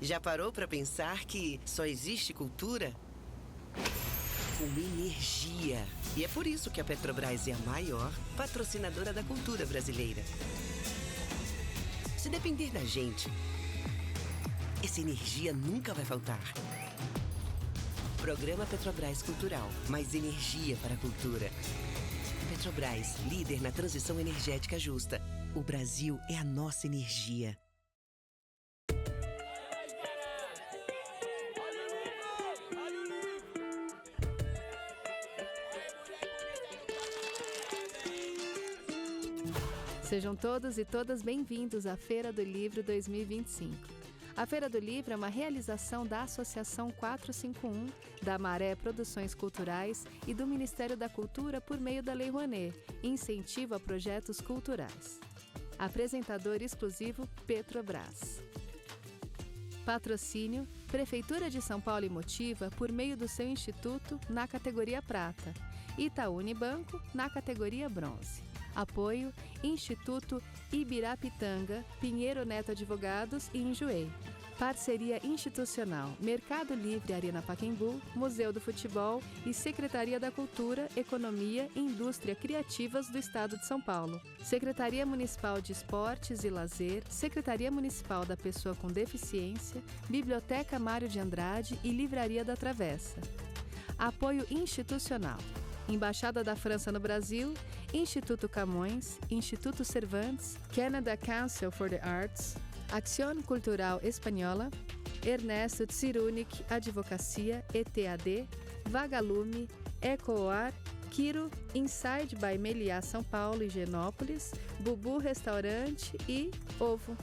Já parou para pensar que só existe cultura com energia? E é por isso que a Petrobras é a maior patrocinadora da cultura brasileira. Se depender da gente, essa energia nunca vai faltar. Programa Petrobras Cultural. Mais energia para a cultura. Petrobras, líder na transição energética justa. O Brasil é a nossa energia. Sejam todos e todas bem-vindos à Feira do Livro 2025. A Feira do Livro é uma realização da Associação 451, da Maré Produções Culturais e do Ministério da Cultura por meio da Lei Rouanet, incentivo a projetos culturais. Apresentador exclusivo Petrobras. Patrocínio Prefeitura de São Paulo e Motiva por meio do seu instituto na categoria Prata, Itaú Unibanco na categoria Bronze. Apoio Instituto Ibirapitanga, Pinheiro Neto Advogados e Enjoei. Parceria institucional Mercado Livre Arena Pacaembu, Museu do Futebol e Secretaria da Cultura, Economia e Indústria Criativas do Estado de São Paulo. Secretaria Municipal de Esportes e Lazer, Secretaria Municipal da Pessoa com Deficiência, Biblioteca Mário de Andrade e Livraria da Travessa. Apoio institucional Embaixada da França no Brasil, Instituto Camões, Instituto Cervantes, Canada Council for the Arts, Acción Cultural Espanhola, Ernesto Tsirunik Advocacia, ETAD, Vagalume, Ecoar, Quiro, Inside by Meliá São Paulo e Genópolis, Bubu Restaurante e Ovo.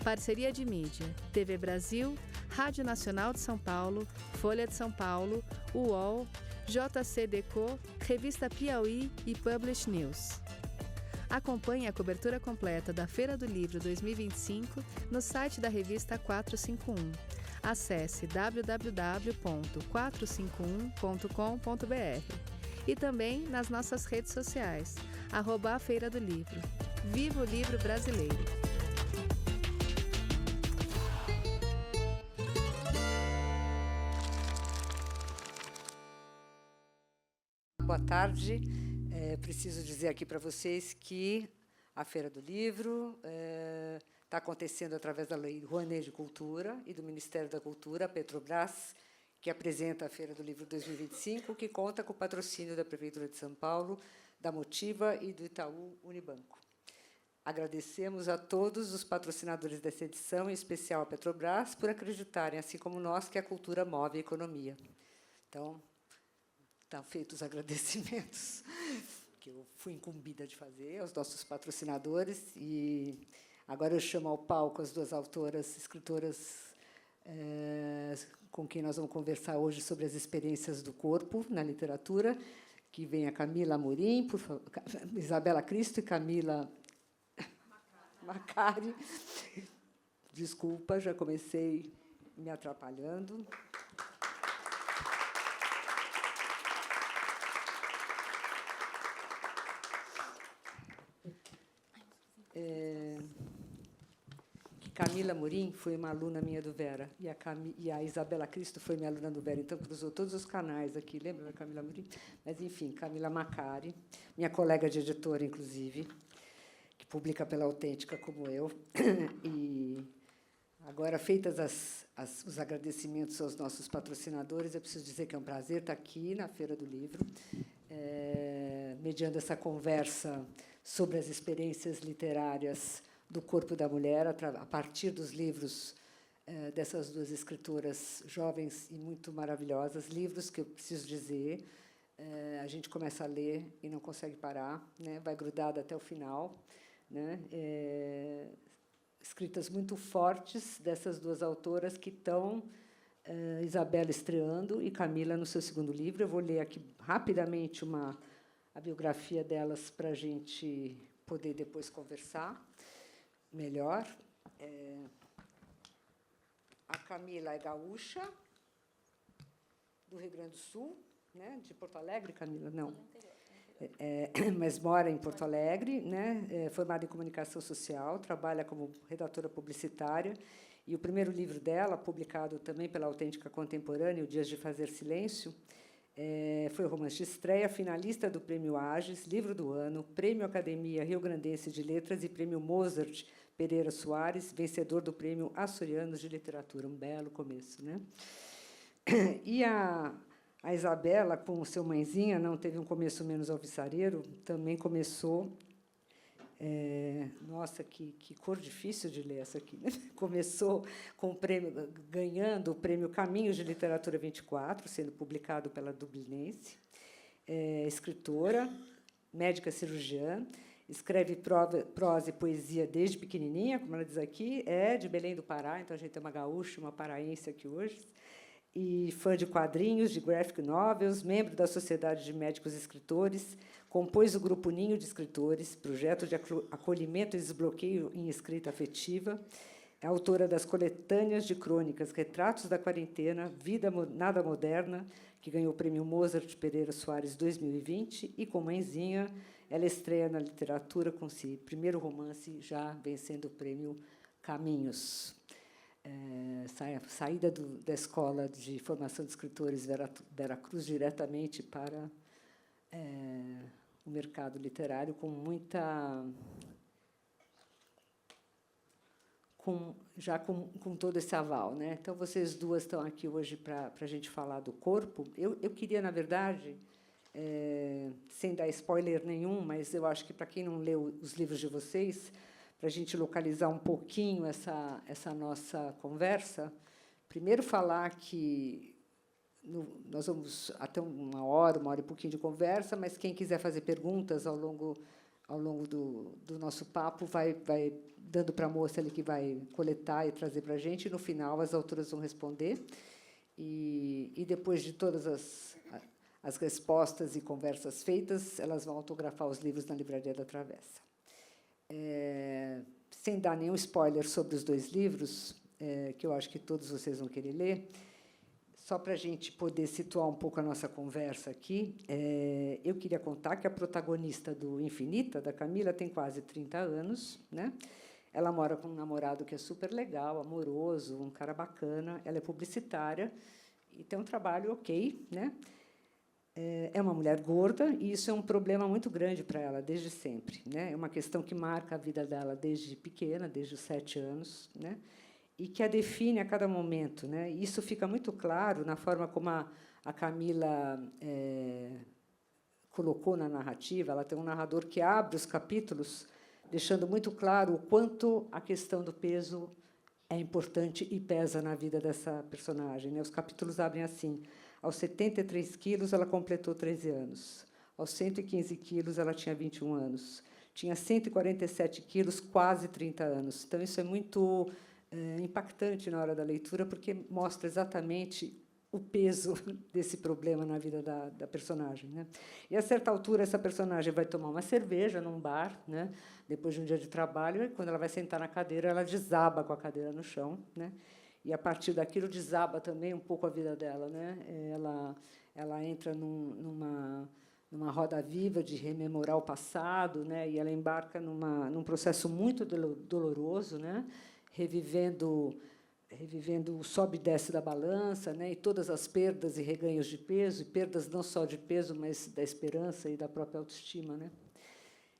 Parceria de mídia, TV Brasil, Rádio Nacional de São Paulo, Folha de São Paulo, UOL, JCDecO, Revista Piauí e Publish News. Acompanhe a cobertura completa da Feira do Livro 2025 no site da revista 451. Acesse www.451.com.br e também nas nossas redes sociais, @a Feira do Livro. Viva o livro brasileiro! Boa tarde. Preciso dizer aqui para vocês que a Feira do Livro está acontecendo através da Lei Rouanet de Cultura e do Ministério da Cultura, a Petrobras, que apresenta a Feira do Livro 2025, que conta com o patrocínio da Prefeitura de São Paulo, da Motiva e do Itaú Unibanco. Agradecemos a todos os patrocinadores dessa edição, em especial a Petrobras, por acreditarem, assim como nós, que a cultura move a economia. Então, estão feitos os agradecimentos que eu fui incumbida de fazer aos nossos patrocinadores. E agora eu chamo ao palco as duas autoras, escritoras, com quem nós vamos conversar hoje sobre as experiências do corpo na literatura, que vem a Camila Amorim, por favor, Isabela Cristo e Camila Macari. Desculpa, já comecei me atrapalhando. Camila Amorim foi uma aluna minha do Vera, e a Isabela Cristo foi minha aluna do Vera, então cruzou todos os canais aqui, lembra da Camila Amorim? Mas, enfim, Camila Macari, minha colega de editora, inclusive, que publica pela Autêntica, como eu. E agora, feitas os agradecimentos aos nossos patrocinadores, eu preciso dizer que é um prazer estar aqui na Feira do Livro, mediando essa conversa sobre as experiências literárias do corpo da mulher, a partir dos livros dessas duas escritoras jovens e muito maravilhosas, livros que eu preciso dizer, a gente começa a ler e não consegue parar, né? Vai grudado até o final, né? Escritas muito fortes dessas duas autoras que estão, Isabela estreando e Camila no seu segundo livro. Eu vou ler aqui rapidamente a biografia delas para a gente poder depois conversar melhor. A Camila é gaúcha, do Rio Grande do Sul, né? De Porto Alegre, Camila? Não. mas mora em Porto Alegre, né? Formada em comunicação social, trabalha como redatora publicitária, e o primeiro livro dela, publicado também pela Autêntica Contemporânea, O Dias de Fazer Silêncio, foi o romance de estreia, finalista do Prêmio Ages, livro do ano, Prêmio Academia Rio Grandense de Letras e Prêmio Mozart Pereira Soares, vencedor do Prêmio Açorianos de Literatura. Um belo começo, né? E a Isabela, com o seu Mãezinha, não teve um começo menos alvissareiro, também começou... nossa, que cor difícil de ler essa aqui, né? Começou com ganhando o Prêmio Caminhos de Literatura 24, sendo publicado pela Dublinense. Escritora, médica cirurgiã, escreve prosa e poesia desde pequenininha, como ela diz aqui, de Belém do Pará, então a gente tem uma gaúcha, uma paraense aqui hoje, e fã de quadrinhos, de graphic novels, membro da Sociedade de Médicos Escritores, compôs o Grupo Ninho de Escritores, projeto de acolhimento e desbloqueio em escrita afetiva, é autora das coletâneas de crônicas Retratos da Quarentena, Vida Nada Moderna, que ganhou o Prêmio Mozart Pereira Soares 2020, e com Mãezinha, ela estreia na literatura com seu primeiro romance, já vencendo o Prêmio Caminhos. Saída da Escola de Formação de Escritores Vera Cruz diretamente para o mercado literário com todo esse aval, né? Então, vocês duas estão aqui hoje para a gente falar do corpo. Eu queria, na verdade, sem dar spoiler nenhum, mas eu acho que, para quem não leu os livros de vocês, para a gente localizar um pouquinho essa nossa conversa, primeiro falar que nós vamos até uma hora e pouquinho de conversa, mas quem quiser fazer perguntas ao longo do nosso papo vai dando para a moça ali que vai coletar e trazer para a gente, e, no final, as autoras vão responder. E depois de todas as respostas e conversas feitas, elas vão autografar os livros na Livraria da Travessa. Sem dar nenhum spoiler sobre os dois livros, que eu acho que todos vocês vão querer ler, só para a gente poder situar um pouco a nossa conversa aqui, eu queria contar que a protagonista do Infinita, da Camila, tem quase 30 anos, né? Ela mora com um namorado que é super legal, amoroso, um cara bacana. Ela é publicitária e tem um trabalho ok, né? É uma mulher gorda, e isso é um problema muito grande para ela, desde sempre, né? É uma questão que marca a vida dela desde pequena, desde os 7 anos, né? E que a define a cada momento, né? E isso fica muito claro na forma como a Camila colocou na narrativa. Ela tem um narrador que abre os capítulos, deixando muito claro o quanto a questão do peso é importante e pesa na vida dessa personagem, né? Os capítulos abrem assim: aos 73 quilos, ela completou 13 anos. Aos 115 quilos, ela tinha 21 anos. Tinha 147 quilos, quase 30 anos. Então, isso é muito impactante na hora da leitura, porque mostra exatamente o peso desse problema na vida da personagem, né? E, a certa altura, essa personagem vai tomar uma cerveja num bar, né, depois de um dia de trabalho, e, quando ela vai sentar na cadeira, ela desaba com a cadeira no chão, né? E, a partir daquilo, desaba também um pouco a vida dela, né? Ela entra numa roda viva de rememorar o passado, né? E ela embarca num processo muito doloroso, né? Revivendo o sobe e desce da balança, né? E todas as perdas e reganhos de peso, e perdas não só de peso, mas da esperança e da própria autoestima, né?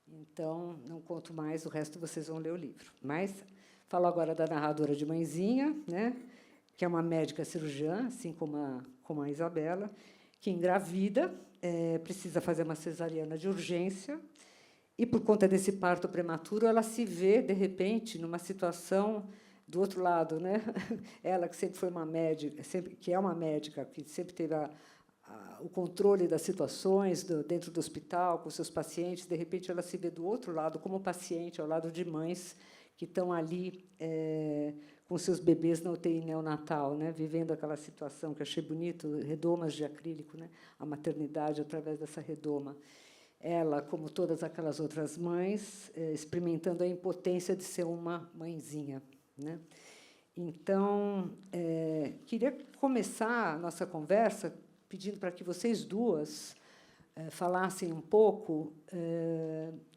Então, não conto mais, o resto vocês vão ler o livro. Mas falo agora da narradora de Mãezinha, né? Que é uma médica cirurgiã, assim como a Isabela, que engravida, precisa fazer uma cesariana de urgência, e, por conta desse parto prematuro, ela se vê, de repente, numa situação do outro lado, né? Ela, que sempre foi uma médica, que é uma médica, que sempre teve o controle das situações dentro do hospital, com seus pacientes, de repente, ela se vê do outro lado, como paciente, ao lado de mães que estão ali com seus bebês na UTI neonatal, né? Vivendo aquela situação que achei bonito, redomas de acrílico, né? A maternidade através dessa redoma. Ela, como todas aquelas outras mães, experimentando a impotência de ser uma mãezinha, né? Então, queria começar a nossa conversa pedindo para que vocês duas falassem um pouco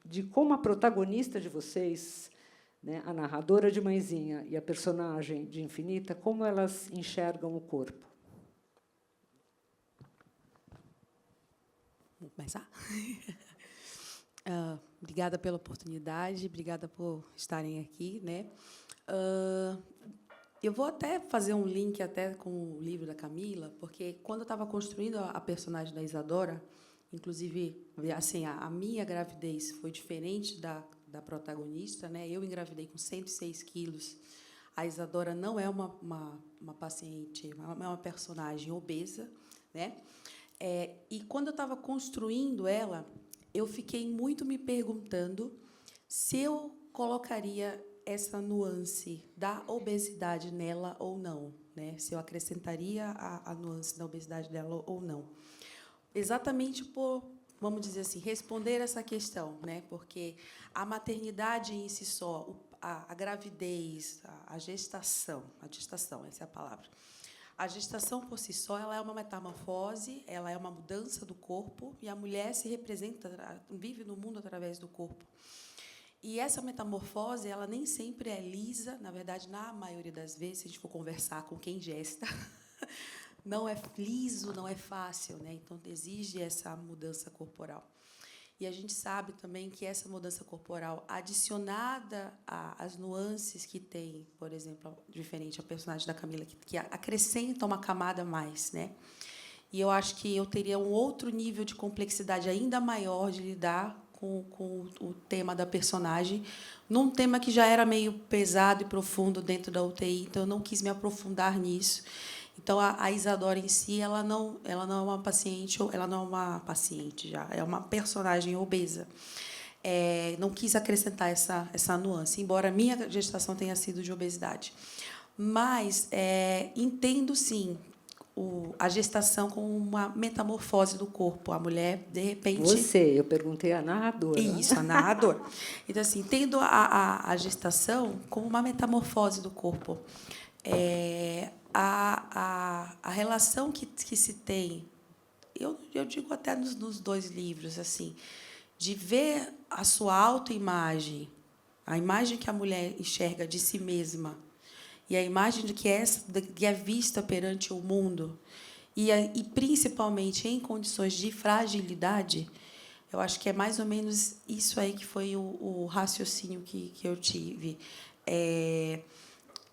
de como a protagonista de vocês, né, a narradora de Mãezinha e a personagem de Infinita, como elas enxergam o corpo. Vou começar? Obrigada pela oportunidade, obrigada por estarem aqui, né? Eu vou até fazer um link até com o livro da Camila, porque quando eu estava construindo a personagem da Isadora, inclusive, assim, a minha gravidez foi diferente da protagonista, né? Eu engravidei com 106 quilos. A Isadora não é uma paciente, é uma personagem obesa, né? E quando eu estava construindo ela, eu fiquei muito me perguntando se eu colocaria essa nuance da obesidade nela ou não, né? Se eu acrescentaria a nuance da obesidade dela ou não. Exatamente por, vamos dizer assim, responder essa questão, né? Porque a maternidade em si só, a gravidez, a gestação, essa é a palavra. A gestação por si só, ela é uma metamorfose, ela é uma mudança do corpo, e a mulher se representa, vive no mundo através do corpo. E essa metamorfose, ela nem sempre é lisa, na verdade, na maioria das vezes, se a gente for conversar com quem gesta, não é liso, não é fácil, né? Então, exige essa mudança corporal. E a gente sabe também que essa mudança corporal, adicionada às nuances que tem, por exemplo, diferente ao personagem da Camila, que acrescenta uma camada a mais, né? E eu acho que eu teria um outro nível de complexidade ainda maior de lidar com o tema da personagem, num tema que já era meio pesado e profundo dentro da UTI, então eu não quis me aprofundar nisso. Então, a Isadora em si, ela não é uma paciente, ela não é uma paciente já, é uma personagem obesa. Não quis acrescentar essa nuance, embora a minha gestação tenha sido de obesidade. Mas entendo, sim, a gestação como uma metamorfose do corpo. A mulher, de repente... Eu perguntei a narradora. Isso, a narradora. Então, assim, entendo a gestação como uma metamorfose do corpo. A relação que se tem, eu digo até nos dois livros, assim, de ver a sua autoimagem, a imagem que a mulher enxerga de si mesma, e a imagem que é vista perante o mundo, e principalmente em condições de fragilidade, eu acho que é mais ou menos isso aí que foi o raciocínio que eu tive.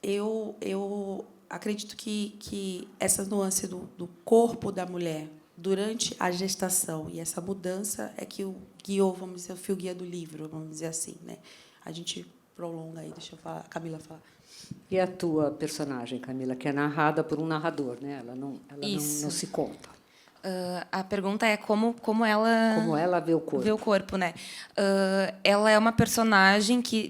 Eu acredito que essa nuance do corpo da mulher durante a gestação e essa mudança é que o guiou, vamos dizer, o fio guia do livro, vamos dizer assim, né? A gente prolonga aí, deixa eu falar, a Camila falar. E a tua personagem, Camila, que é narrada por um narrador, né? Ela não se conta. A pergunta é como ela vê o corpo. Vê o corpo, né? Ela é uma personagem que,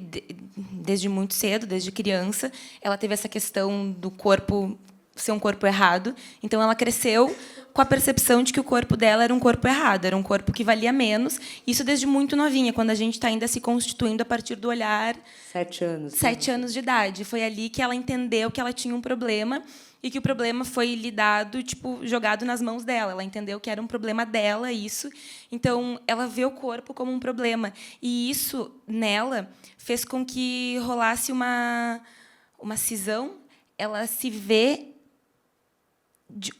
desde muito cedo, desde criança, ela teve essa questão do corpo ser um corpo errado. Então, ela cresceu com a percepção de que o corpo dela era um corpo errado, era um corpo que valia menos. Isso desde muito novinha, quando a gente está ainda se constituindo a partir do olhar... 7 anos. 7 anos de idade. Foi ali que ela entendeu que ela tinha um problema e que o problema foi lidado, jogado nas mãos dela. Ela entendeu que era um problema dela, isso. Então, ela vê o corpo como um problema. E isso, nela, fez com que rolasse uma cisão. Ela se vê...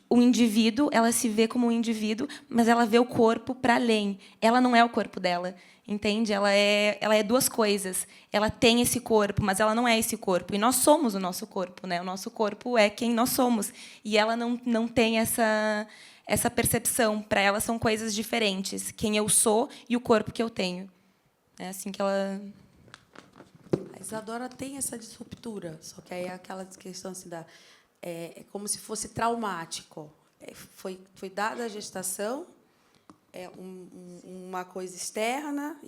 O indivíduo, ela se vê como um indivíduo, mas ela vê o corpo para além. Ela não é o corpo dela, entende? Ela é duas coisas. Ela tem esse corpo, mas ela não é esse corpo. E nós somos o nosso corpo, né? O nosso corpo é quem nós somos. E ela não tem essa percepção. Para ela são coisas diferentes. Quem eu sou e o corpo que eu tenho. É assim que ela... A Isadora tem essa disruptura, só que aí é aquela questão assim é como se fosse traumático. Foi dada a gestação, uma coisa externa,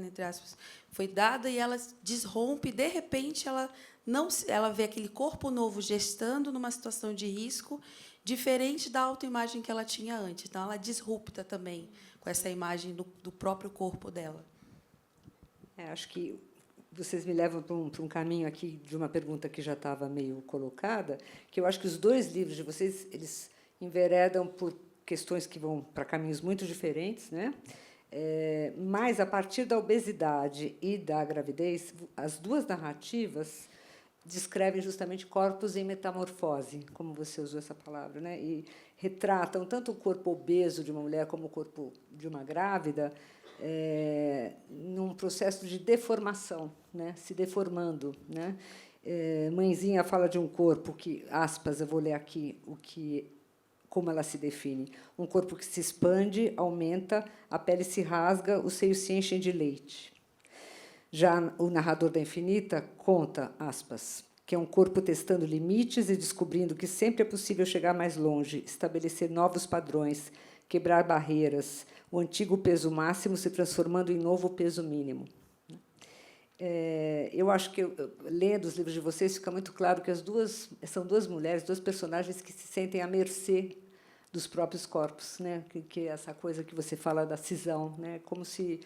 entre aspas, foi dada e ela desrompe. De repente, ela vê aquele corpo novo gestando numa situação de risco, diferente da autoimagem que ela tinha antes. Então, ela disrupta também com essa imagem do próprio corpo dela. Acho que vocês me levam para um caminho aqui de uma pergunta que já estava meio colocada, que eu acho que os dois livros de vocês eles enveredam por questões que vão para caminhos muito diferentes, né? Mas, a partir da obesidade e da gravidez, as duas narrativas descrevem justamente corpos em metamorfose, como você usou essa palavra, né? E retratam tanto o corpo obeso de uma mulher como o corpo de uma grávida num processo de deformação, né? Se deformando, né? Mãezinha fala de um corpo que, aspas, eu vou ler aqui como ela se define: um corpo que se expande, aumenta, a pele se rasga, os seios se enchem de leite. Já o narrador da Infinita conta, aspas, que é um corpo testando limites e descobrindo que sempre é possível chegar mais longe, estabelecer novos padrões, quebrar barreiras, o antigo peso máximo se transformando em novo peso mínimo. Eu acho que, lendo os livros de vocês, fica muito claro que são duas mulheres, dois personagens que se sentem à mercê dos próprios corpos, né? Que é essa coisa que você fala da cisão, né? Como se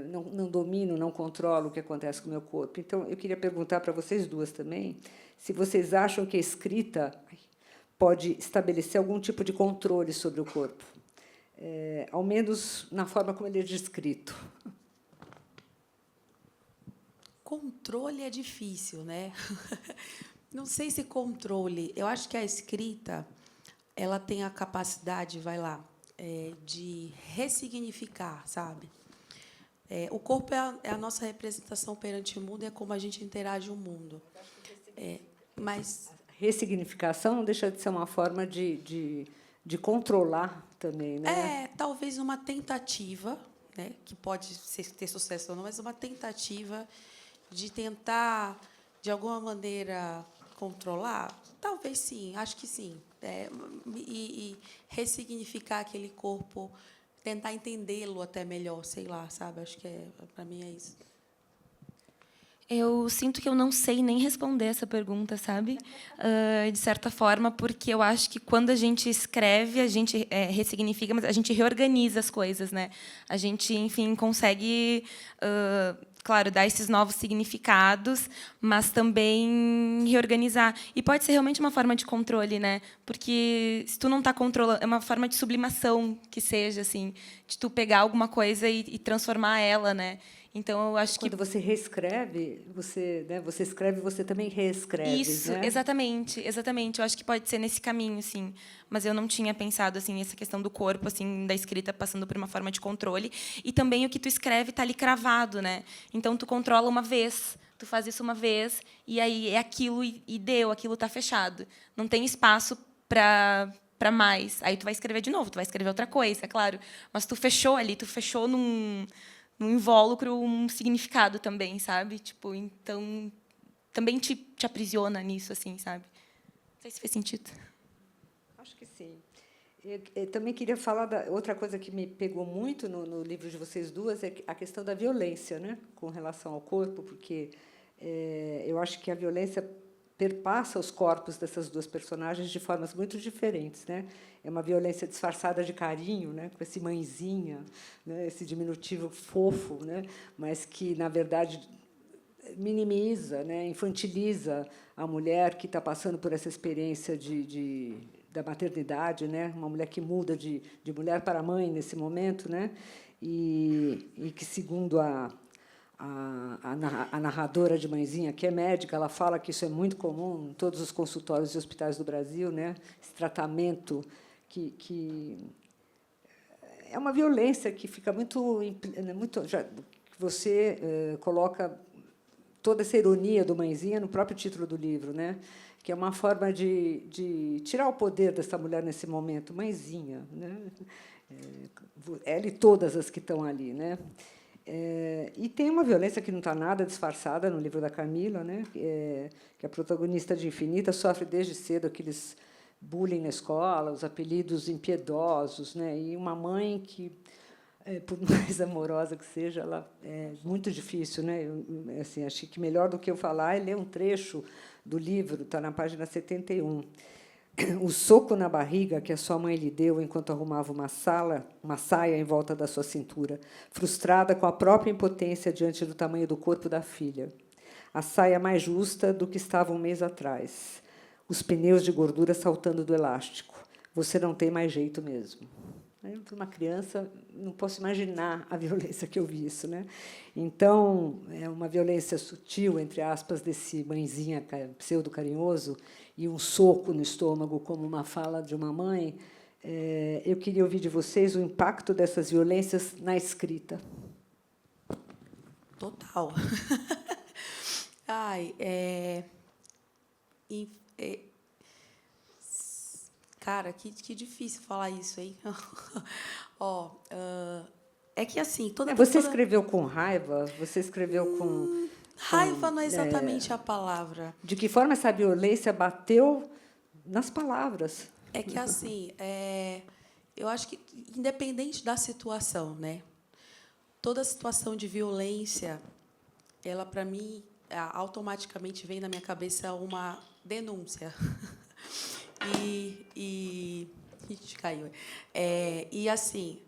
não domino, não controlo o que acontece com o meu corpo. Então, eu queria perguntar para vocês duas também se vocês acham que a escrita pode estabelecer algum tipo de controle sobre o corpo, ao menos na forma como ele é descrito. Controle é difícil, né? Não sei se controle. Eu acho que a escrita ela tem a capacidade, de ressignificar, sabe? O corpo é a nossa representação perante o mundo, é como a gente interage o mundo. Mas Ressignificação não deixa de ser uma forma de controlar também, né? Talvez uma tentativa, né, que pode ter sucesso ou não, mas uma tentativa de tentar, de alguma maneira, controlar? Talvez sim, acho que sim. E ressignificar aquele corpo, tentar entendê-lo até melhor, sei lá, sabe? Acho que para mim é isso. Eu sinto que eu não sei nem responder essa pergunta, sabe? De certa forma, porque eu acho que quando a gente escreve, a gente ressignifica, mas a gente reorganiza as coisas, né? A gente, enfim, consegue, claro, dar esses novos significados, mas também reorganizar. E pode ser realmente uma forma de controle, né? Porque se tu não está controlando, é uma forma de sublimação que seja, assim, de tu pegar alguma coisa e transformar ela, né? Então, eu acho que quando você reescreve, você escreve, você também reescreve. Isso, né? exatamente. Eu acho que pode ser nesse caminho, sim. Mas eu não tinha pensado assim essa questão do corpo, assim, da escrita passando por uma forma de controle. E também o que tu escreve está ali cravado, né? Então tu controla uma vez, tu faz isso uma vez e aí é aquilo e deu, aquilo está fechado. Não tem espaço para mais. Aí tu vai escrever de novo, tu vai escrever outra coisa, é claro. Mas tu fechou ali, tu fechou num invólucro um significado também, sabe? Tipo, então também te aprisiona nisso, assim, sabe? Não sei se fez sentido. Acho que sim. Eu também queria falar da outra coisa que me pegou muito no livro de vocês duas, é a questão da violência, né, com relação ao corpo, porque eu acho que a violência perpassa os corpos dessas duas personagens de formas muito diferentes, né? É uma violência disfarçada de carinho, né? Com esse mãezinha, né? Esse diminutivo fofo, né? Mas que, na verdade, minimiza, né? Infantiliza a mulher que está passando por essa experiência da maternidade, né? Uma mulher que muda de mulher para mãe nesse momento, né? E que, segundo a narradora de Mãezinha, que é médica, ela fala que isso é muito comum em todos os consultórios e hospitais do Brasil, né? Esse tratamento que é uma violência que fica muito já, que você coloca toda essa ironia do Mãezinha no próprio título do livro, né? Que é uma forma de tirar o poder dessa mulher nesse momento, Mãezinha, né? Ela e todas as que estão ali, né? E tem uma violência que não está nada disfarçada no livro da Camila, né? Que a protagonista de Infinita sofre desde cedo aqueles bullying na escola, os apelidos impiedosos, né? E uma mãe que, por mais amorosa que seja, ela é muito difícil, né? Assim, acho que melhor do que eu falar é ler um trecho do livro, está na página 71. O soco na barriga que a sua mãe lhe deu enquanto arrumava uma saia em volta da sua cintura, frustrada com a própria impotência diante do tamanho do corpo da filha. A saia mais justa do que estava um mês atrás. Os pneus de gordura saltando do elástico. você não tem mais jeito mesmo. Eu, uma criança, não posso imaginar a violência que eu vi isso, né? Então, é uma violência sutil, entre aspas, desse mãezinha pseudo-carinhoso e um soco no estômago, como uma fala de uma mãe. Eu queria ouvir de vocês o impacto dessas violências na escrita. Total. Ai, cara, que difícil falar isso, hein? É que assim, Você escreveu com raiva? Você escreveu com raiva não é exatamente a palavra. De que forma essa violência bateu nas palavras? É que assim, eu acho que independente da situação, né? Toda situação de violência, ela para mim automaticamente vem na minha cabeça uma denúncia. Caiu. E assim,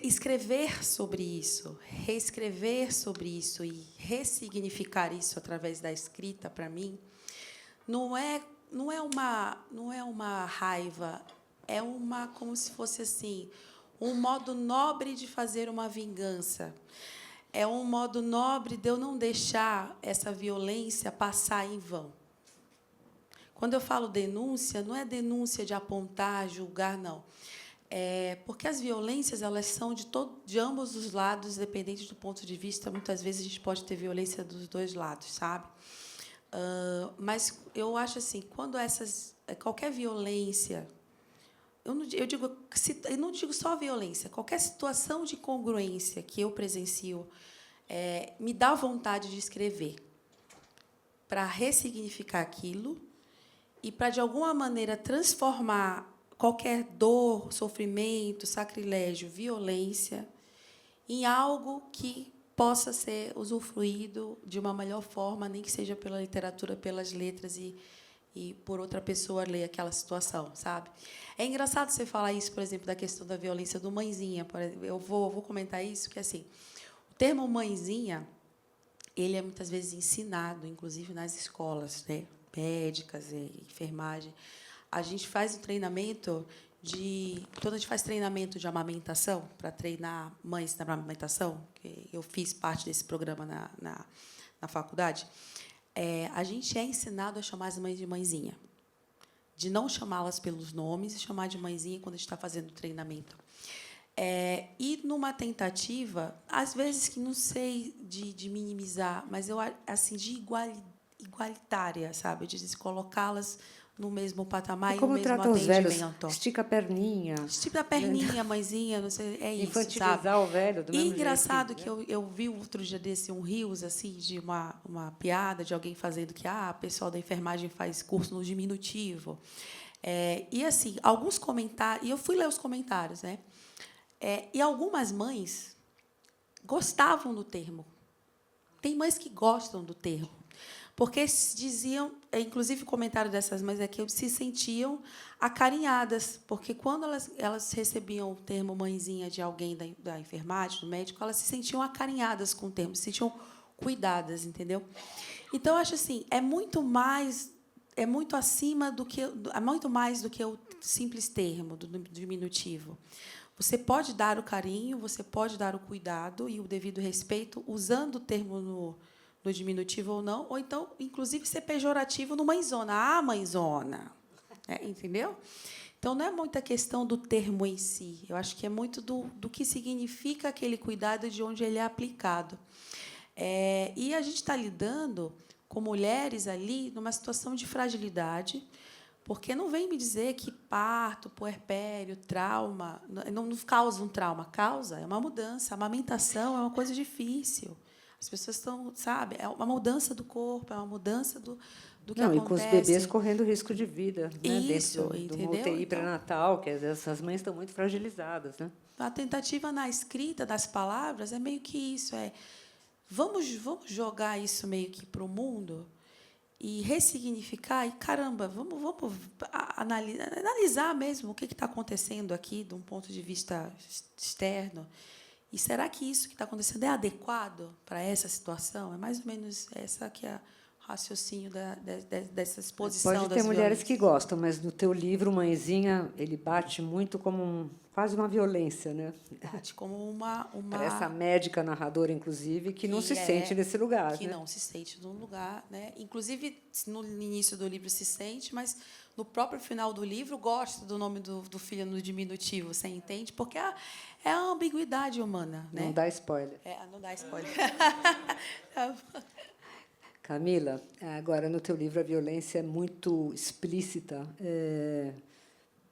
escrever sobre isso, reescrever sobre isso e ressignificar isso através da escrita, para mim, não é uma raiva, é como se fosse assim, um modo nobre de fazer uma vingança. É um modo nobre de eu não deixar essa violência passar em vão. Quando eu falo denúncia, não é denúncia de apontar, julgar, não. Porque as violências elas são de ambos os lados, dependente do ponto de vista. Muitas vezes a gente pode ter violência dos dois lados, sabe? Mas eu acho assim, quando qualquer violência, eu não digo só violência, qualquer situação de incongruência que eu presencio, me dá vontade de escrever para ressignificar aquilo e para, de alguma maneira, transformar qualquer dor, sofrimento, sacrilégio, violência em algo que possa ser usufruído de uma melhor forma, nem que seja pela literatura, pelas letras e por outra pessoa ler aquela situação, sabe? É engraçado você falar isso, por exemplo, da questão da violência do mãezinha. Por exemplo, eu vou comentar isso, que assim, o termo mãezinha, ele é muitas vezes ensinado, inclusive nas escolas, né, médicas e enfermagem. A gente faz um treinamento quando a gente faz treinamento de amamentação, para treinar mães na amamentação, que eu fiz parte desse programa na faculdade, a gente é ensinado a chamar as mães de mãezinha, de não chamá-las pelos nomes e chamar de mãezinha quando a gente está fazendo o treinamento. E numa tentativa, às vezes que não sei de minimizar, mas eu assim de igualitária, sabe, de colocá-las no mesmo patamar e no mesmo tratam os velhos? atendimento. Estica a perninha. Estica a perninha, mãezinha, não sei, é isso, Infantilizar sabe? o velho do mesmo engraçado jeito, que eu vi outro dia desse um rios assim de uma piada de alguém fazendo que o pessoal da enfermagem faz curso no diminutivo. E assim, alguns comentários, e eu fui ler os comentários, né? E algumas mães gostavam do termo. Tem mães que gostam do termo. Porque diziam, inclusive o comentário dessas mães é que se sentiam acarinhadas, porque quando elas recebiam o termo mãezinha de alguém da enfermagem, do médico, elas se sentiam acarinhadas com o termo, se sentiam cuidadas, entendeu? Então, eu acho assim, é muito mais do que o simples termo do diminutivo. Você pode dar o carinho, você pode dar o cuidado e o devido respeito usando o termo no diminutivo ou não, ou então, inclusive, ser pejorativo no mãezona. Mãezona. Entendeu? Então, não é muita questão do termo em si. Eu acho que é muito do que significa aquele cuidado e de onde ele é aplicado. E a gente está lidando com mulheres ali numa situação de fragilidade, porque não vem me dizer que parto, puerpério, trauma, não causa um trauma. Causa, é uma mudança. A amamentação é uma coisa difícil. As pessoas estão, sabe, é uma mudança do corpo, é uma mudança do que acontece. E com os bebês correndo risco de vida, né, isso, dentro de uma UTI pré-natal, que essas mães estão muito fragilizadas, né? A tentativa na escrita das palavras é meio que isso, vamos jogar isso meio que para o mundo e ressignificar e caramba, vamos analisar mesmo o que está acontecendo aqui de um ponto de vista externo. E será que isso que está acontecendo é adequado para essa situação? É mais ou menos essa que é raciocínio dessa exposição Pode ter das mulheres que violências. gostam, mas no teu livro, Mãezinha, ele bate muito como quase uma violência, né? Bate como uma Para essa médica narradora, inclusive, que não se sente nesse lugar. Que né? não se sente num lugar. Né? Inclusive, no início do livro se sente, mas no próprio final do livro gosta do nome do filho no diminutivo, você entende? Porque é a ambiguidade humana. Né? Não dá spoiler. Não dá spoiler. Camila, agora, no teu livro, a violência é muito explícita,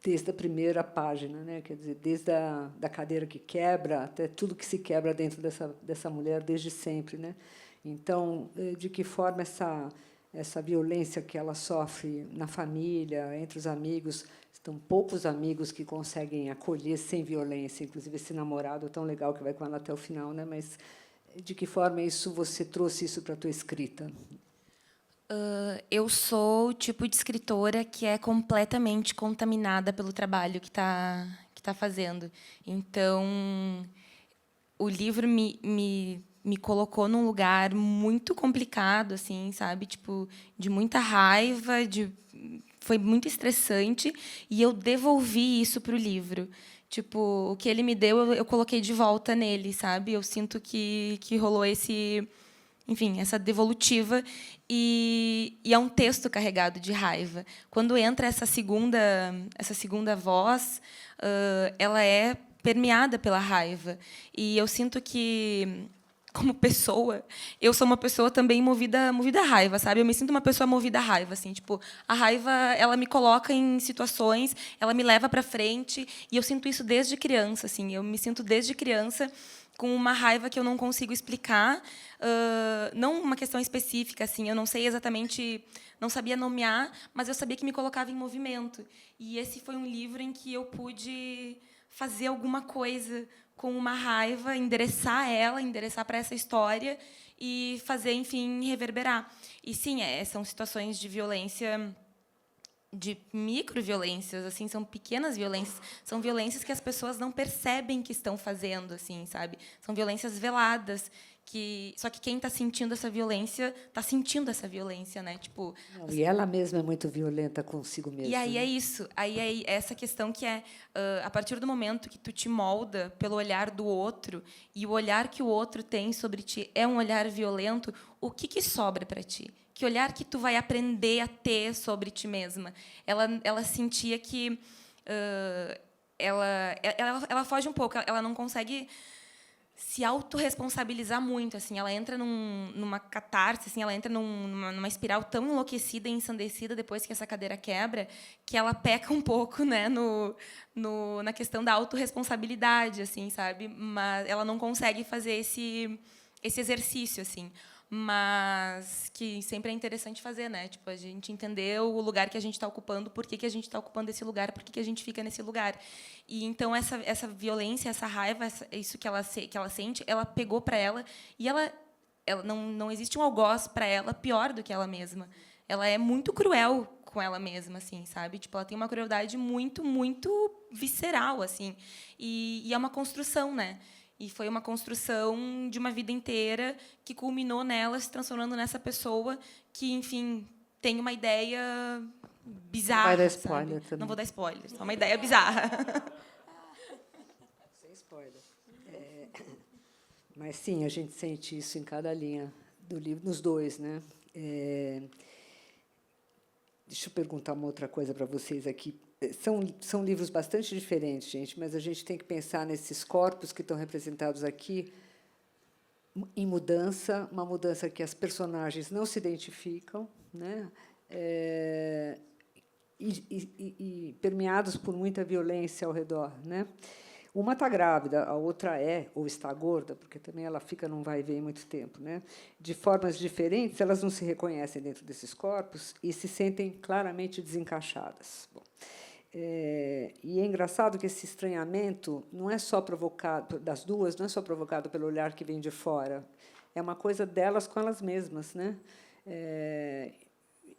desde a primeira página, né? Quer dizer, desde da cadeira que quebra até tudo que se quebra dentro dessa mulher desde sempre. Né? Então, de que forma essa violência que ela sofre na família, entre os amigos, estão poucos amigos que conseguem acolher sem violência, inclusive esse namorado tão legal que vai com ela até o final, né? Mas de que forma você trouxe isso para a tua escrita? Eu sou o tipo de escritora que é completamente contaminada pelo trabalho que tá fazendo. Então, o livro me colocou num lugar muito complicado, assim, sabe? Tipo, de muita raiva, foi muito estressante, e eu devolvi isso para o livro. Tipo, o que ele me deu, eu coloquei de volta nele, sabe? Eu sinto que rolou essa devolutiva, e é um texto carregado de raiva. Quando entra essa segunda voz, ela é permeada pela raiva. E eu sinto que, como pessoa, eu sou uma pessoa também movida à raiva, sabe? Eu me sinto uma pessoa movida à raiva, assim, tipo, a raiva, ela me coloca em situações, ela me leva para frente, e eu sinto isso desde criança, assim. Eu me sinto desde criança com uma raiva que eu não consigo explicar, não uma questão específica, assim, eu não sei exatamente, não sabia nomear, mas eu sabia que me colocava em movimento. E esse foi um livro em que eu pude fazer alguma coisa com uma raiva, endereçar para essa história e fazer, enfim, reverberar. E sim, são situações de violência, de microviolências, assim, são pequenas violências, são violências que as pessoas não percebem que estão fazendo, assim, sabe? São violências veladas, só que quem está sentindo essa violência está sentindo essa violência, né? Tipo, E ela mesma é muito violenta consigo mesma. e aí né? é isso, aí é essa questão que a partir do momento que tu te molda pelo olhar do outro, e o olhar que o outro tem sobre ti é um olhar violento, o que sobra para ti? Que olhar que tu vai aprender a ter sobre ti mesma? Ela sentia que ela foge um pouco, ela não consegue se autorresponsabilizar muito, assim, ela entra numa catarse, assim, ela entra numa espiral tão enlouquecida e ensandecida depois que essa cadeira quebra, que ela peca um pouco, né, na questão da autorresponsabilidade, assim, sabe? Mas ela não consegue fazer esse exercício, assim. Mas que sempre é interessante fazer, né? Tipo, a gente entender o lugar que a gente está ocupando, por que a gente está ocupando esse lugar, por que a gente fica nesse lugar. E então essa violência, essa raiva, isso que ela sente, ela pegou para ela, e ela não existe um algoz para ela pior do que ela mesma. Ela é muito cruel com ela mesma, assim, sabe? Tipo, ela tem uma crueldade muito, muito visceral, assim. E é uma construção, né? E foi uma construção de uma vida inteira que culminou nela, se transformando nessa pessoa que, enfim, tem uma ideia bizarra. Não vai dar spoiler sabe? também. Não vou dar spoiler, só uma ideia bizarra. Sem spoiler. Mas, sim, a gente sente isso em cada linha do livro, nos dois. Né? Deixa eu perguntar uma outra coisa para vocês aqui. São livros bastante diferentes, gente, mas a gente tem que pensar nesses corpos que estão representados aqui em mudança, uma mudança que as personagens não se identificam, né? E permeados por muita violência ao redor. Né? Uma está grávida, a outra ou está gorda, porque também ela fica num vai e vem muito tempo. Né? De formas diferentes, elas não se reconhecem dentro desses corpos e se sentem claramente desencaixadas. Bom, e é engraçado que esse estranhamento não é só provocado, das duas, não é só provocado pelo olhar que vem de fora, é uma coisa delas com elas mesmas. Né?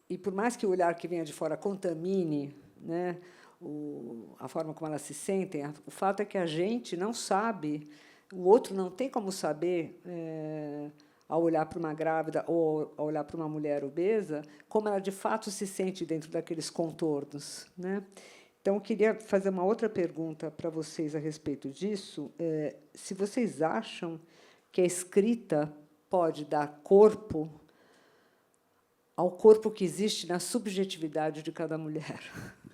E, por mais que o olhar que venha de fora contamine, né, a forma como elas se sentem, o fato é que a gente não sabe, o outro não tem como saber ao olhar para uma grávida ou ao olhar para uma mulher obesa, como ela de fato se sente dentro daqueles contornos, né? Então, eu queria fazer uma outra pergunta para vocês a respeito disso. Se vocês acham que a escrita pode dar corpo ao corpo que existe na subjetividade de cada mulher.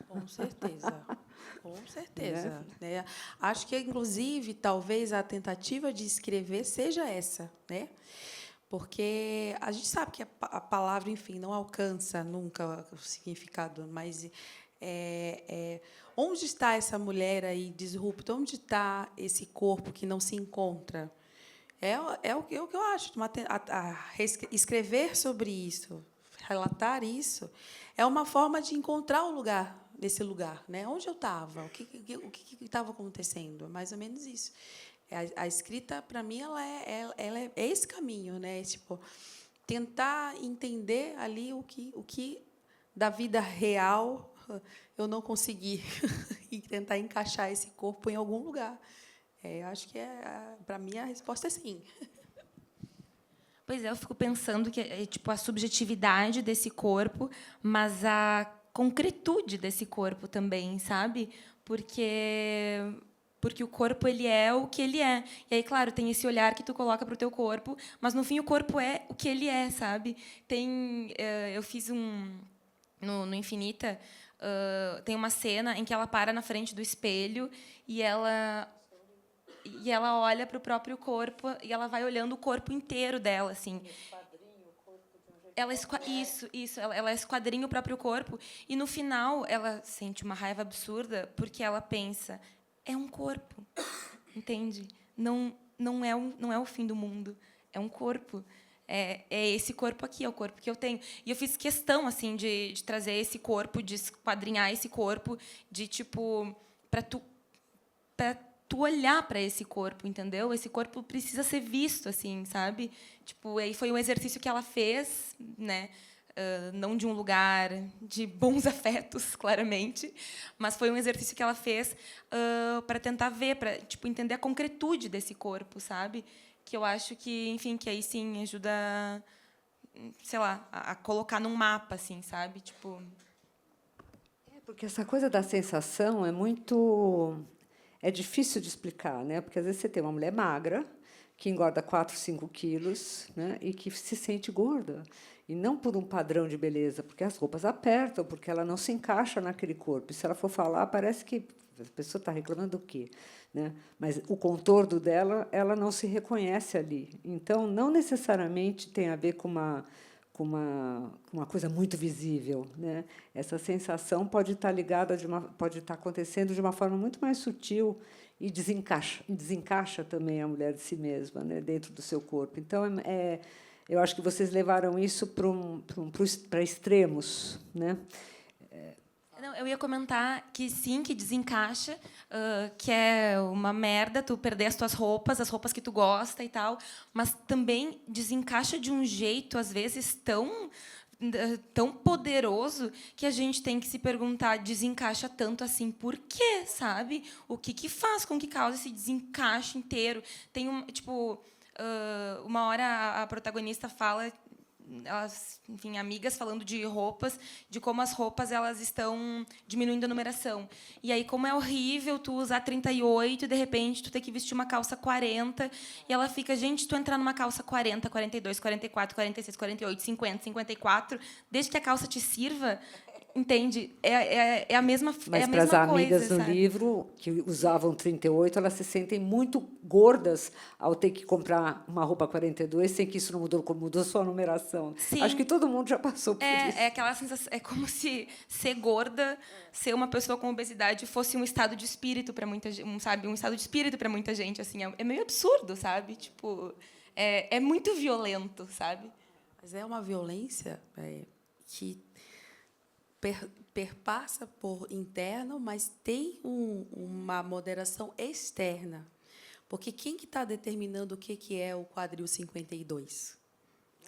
Com certeza. Com certeza. Né? Acho que, inclusive, talvez a tentativa de escrever seja essa, né? Porque a gente sabe que a palavra, enfim, não alcança nunca o significado, mas onde está essa mulher aí disrupta? Onde está esse corpo que não se encontra? É o que eu acho. Escrever sobre isso, relatar isso, é uma forma de encontrar o lugar, nesse lugar, né? Onde eu estava, o que estava acontecendo, mais ou menos isso. A escrita, para mim, ela é esse caminho, né? Tipo, tentar entender ali o que da vida real eu não consegui e tentar encaixar esse corpo em algum lugar. Acho que para mim a resposta é sim. Pois é, eu fico pensando que tipo a subjetividade desse corpo, mas a concretude desse corpo também, sabe? Porque o corpo ele é o que ele é. E aí, claro, tem esse olhar que tu coloca para o teu corpo, mas no fim o corpo é o que ele é, sabe? Eu fiz no Infinita, tem uma cena em que ela para na frente do espelho e ela olha para o próprio corpo e ela vai olhando o corpo inteiro dela, assim. Ela ela esquadrinha o próprio corpo e no final ela sente uma raiva absurda porque ela pensa, é um corpo, entende? Não é o fim do mundo, é um corpo. É esse corpo aqui, é o corpo que eu tenho. E eu fiz questão assim de trazer esse corpo, de esquadrinhar esse corpo, de tipo para tu olhar para esse corpo, entendeu? Esse corpo precisa ser visto, assim, sabe? Tipo, aí foi um exercício que ela fez, né? Não de um lugar de bons afetos, claramente, mas foi um exercício que ela fez para tentar ver, para tipo entender a concretude desse corpo, sabe? Que eu acho que, enfim, que aí sim ajuda, sei lá, a colocar num mapa, assim, sabe? Tipo. Porque essa coisa da sensação é difícil de explicar, né? Porque às vezes você tem uma mulher magra que engorda 4, 5 quilos, né? E que se sente gorda. E não por um padrão de beleza, porque as roupas apertam, porque ela não se encaixa naquele corpo. E se ela for falar, parece que a pessoa está reclamando do quê? Né? Mas o contorno dela, ela não se reconhece ali. Então, não necessariamente tem a ver com uma coisa muito visível, né? Essa sensação pode estar ligada pode estar acontecendo de uma forma muito mais sutil e desencaixa também a mulher de si mesma, né? Dentro do seu corpo. Então eu acho que vocês levaram isso para extremos, né? Não, eu ia comentar que sim, que desencaixa, que é uma merda tu perder as tuas roupas, as roupas que tu gosta e tal, mas também desencaixa de um jeito, às vezes, tão poderoso que a gente tem que se perguntar, desencaixa tanto assim, por quê, sabe? O que faz com que causa esse desencaixe inteiro? Tem uma hora a protagonista fala, elas, enfim, amigas falando de roupas, de como as roupas elas estão diminuindo a numeração. E aí como é horrível tu usar 38 e de repente tu ter que vestir uma calça 40 e ela fica, gente, tu entrar numa calça 40, 42, 44, 46, 48, 50, 54, desde que a calça te sirva, entende? É a mesma coisa. Mas para as amigas no livro que usavam 38, elas se sentem muito gordas ao ter que comprar uma roupa 42, sem que isso não mudou, como mudou sua numeração. Sim. Acho que todo mundo já passou por isso. É aquela sensação, é como se ser gorda, ser uma pessoa com obesidade fosse um estado de espírito para muita gente, sabe, um estado de espírito para muita gente, assim, é meio absurdo, sabe? Tipo, é muito violento, sabe? Mas é uma violência que perpassa por interno, mas tem uma moderação externa. Porque quem que está determinando o que é o quadril 52?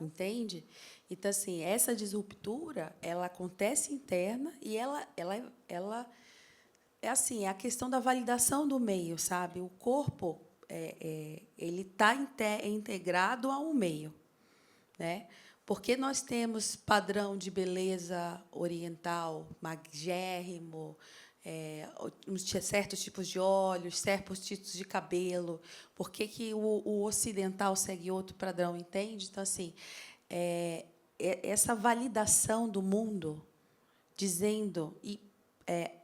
Entende? Então, assim, essa disruptura, ela acontece interna e ela é assim, é a questão da validação do meio, sabe? O corpo ele está integrado ao meio. né? Porque nós temos padrão de beleza oriental, magérrimo, certos tipos de olhos, certos tipos de cabelo. Por que o ocidental segue outro padrão, entende? Então, assim, essa validação do mundo, dizendo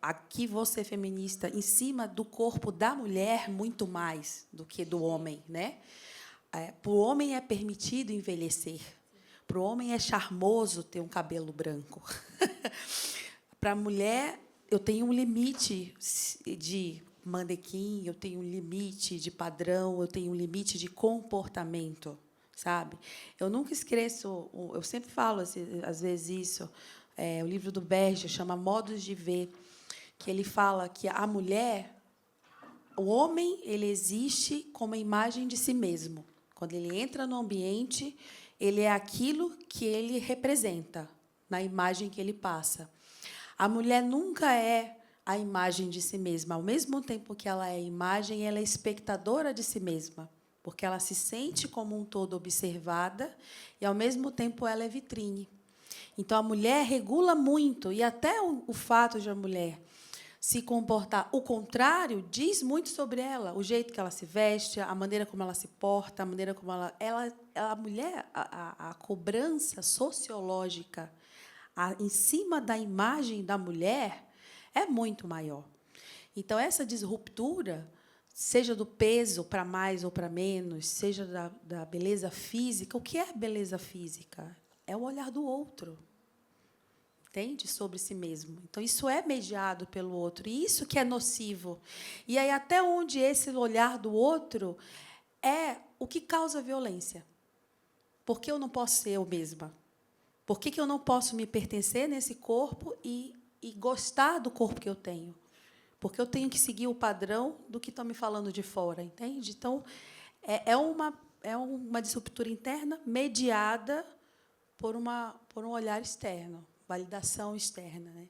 aqui vou ser feminista em cima do corpo da mulher muito mais do que do homem, né? Para o homem é permitido envelhecer. Para o homem é charmoso ter um cabelo branco. Para a mulher, eu tenho um limite de manequim, eu tenho um limite de padrão, eu tenho um limite de comportamento, sabe? Eu nunca esqueço, eu sempre falo às vezes isso, o livro do Berger chama Modos de Ver, que ele fala que a mulher, o homem, ele existe como a imagem de si mesmo. Quando ele entra no ambiente, ele é aquilo que ele representa, na imagem que ele passa. A mulher nunca é a imagem de si mesma. Ao mesmo tempo que ela é a imagem, ela é espectadora de si mesma, porque ela se sente como um todo observada e, ao mesmo tempo, ela é vitrine. Então, a mulher regula muito, e até o fato de a mulher se comportar o contrário diz muito sobre ela, o jeito que ela se veste, a maneira como ela se porta, a maneira como a mulher, a cobrança sociológica em cima da imagem da mulher é muito maior. Então, essa disruptura, seja do peso para mais ou para menos, seja da beleza física, o que é beleza física? É o olhar do outro. Entende? Sobre si mesmo. Então, isso é mediado pelo outro, e isso que é nocivo. E aí, até onde esse olhar do outro é o que causa violência? Por que eu não posso ser eu mesma? Por que eu não posso me pertencer nesse corpo e gostar do corpo que eu tenho? Porque eu tenho que seguir o padrão do que estão me falando de fora, entende? Então, é uma disruptura interna mediada por um olhar externo. Validação externa, né?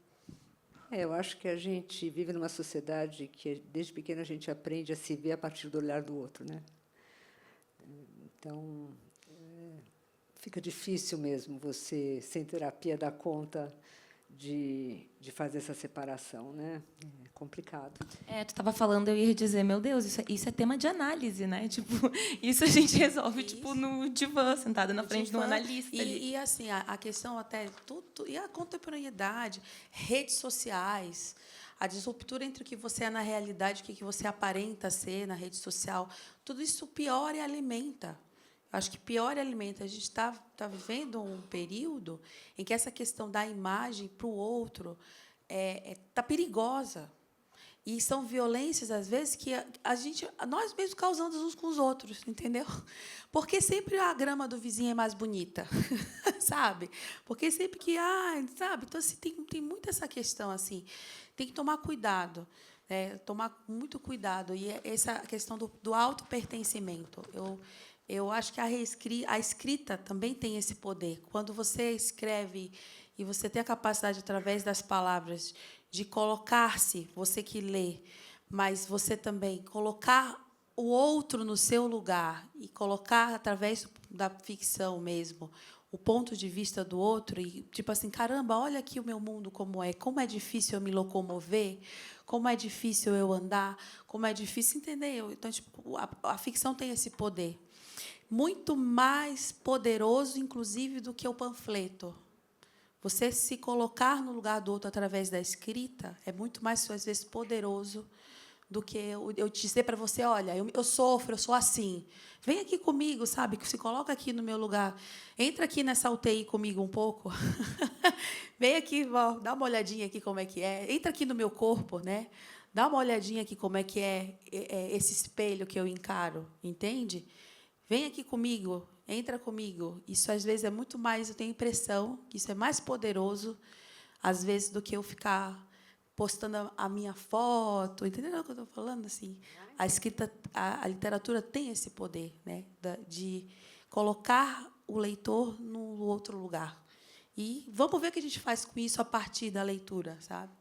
Eu acho que a gente vive numa sociedade que, desde pequeno, a gente aprende a se ver a partir do olhar do outro, né? Então, fica difícil mesmo você, sem terapia, dar conta de fazer essa separação, né? É complicado. Tu estava falando, eu ia dizer, meu Deus, isso é tema de análise, né? Tipo, isso a gente resolve tipo no divã, sentada na frente de um analista. E assim, a questão até tudo, e a contemporaneidade, redes sociais, a disruptura entre o que você é na realidade e o que você aparenta ser na rede social, tudo isso piora e alimenta. Acho que pior e alimenta. A gente está vivendo um período em que essa questão da imagem para o outro está perigosa. E são violências, às vezes, que nós mesmos causamos uns com os outros, entendeu? Porque sempre a grama do vizinho é mais bonita, sabe? Porque sempre que... sabe? Então, assim, tem muito essa questão. Assim, tem que tomar cuidado. Tomar muito cuidado. E essa questão do autopertencimento. Eu acho que a escrita também tem esse poder. Quando você escreve e você tem a capacidade, através das palavras, de colocar-se, você que lê, mas você também colocar o outro no seu lugar e colocar, através da ficção mesmo, o ponto de vista do outro e, tipo assim, caramba, olha aqui o meu mundo como é difícil eu me locomover, como é difícil eu andar, como é difícil entender. Então, tipo, a ficção tem esse poder. Muito mais poderoso, inclusive, do que o panfleto. Você se colocar no lugar do outro através da escrita é muito mais, às vezes, poderoso do que eu dizer para você, olha, eu sofro, eu sou assim. Vem aqui comigo, sabe? Se coloca aqui no meu lugar. Entra aqui nessa UTI comigo um pouco. Vem aqui, dá uma olhadinha aqui como é que é. Entra aqui no meu corpo, né? Dá uma olhadinha aqui como é que é esse espelho que eu encaro, entende? Vem aqui comigo, entra comigo. Isso, às vezes, é muito mais... Eu tenho a impressão que isso é mais poderoso, às vezes, do que eu ficar postando a minha foto. Entendeu o que eu estou falando? Assim, a escrita, a literatura tem esse poder, né, de colocar o leitor no outro lugar. E vamos ver o que a gente faz com isso a partir da leitura, sabe?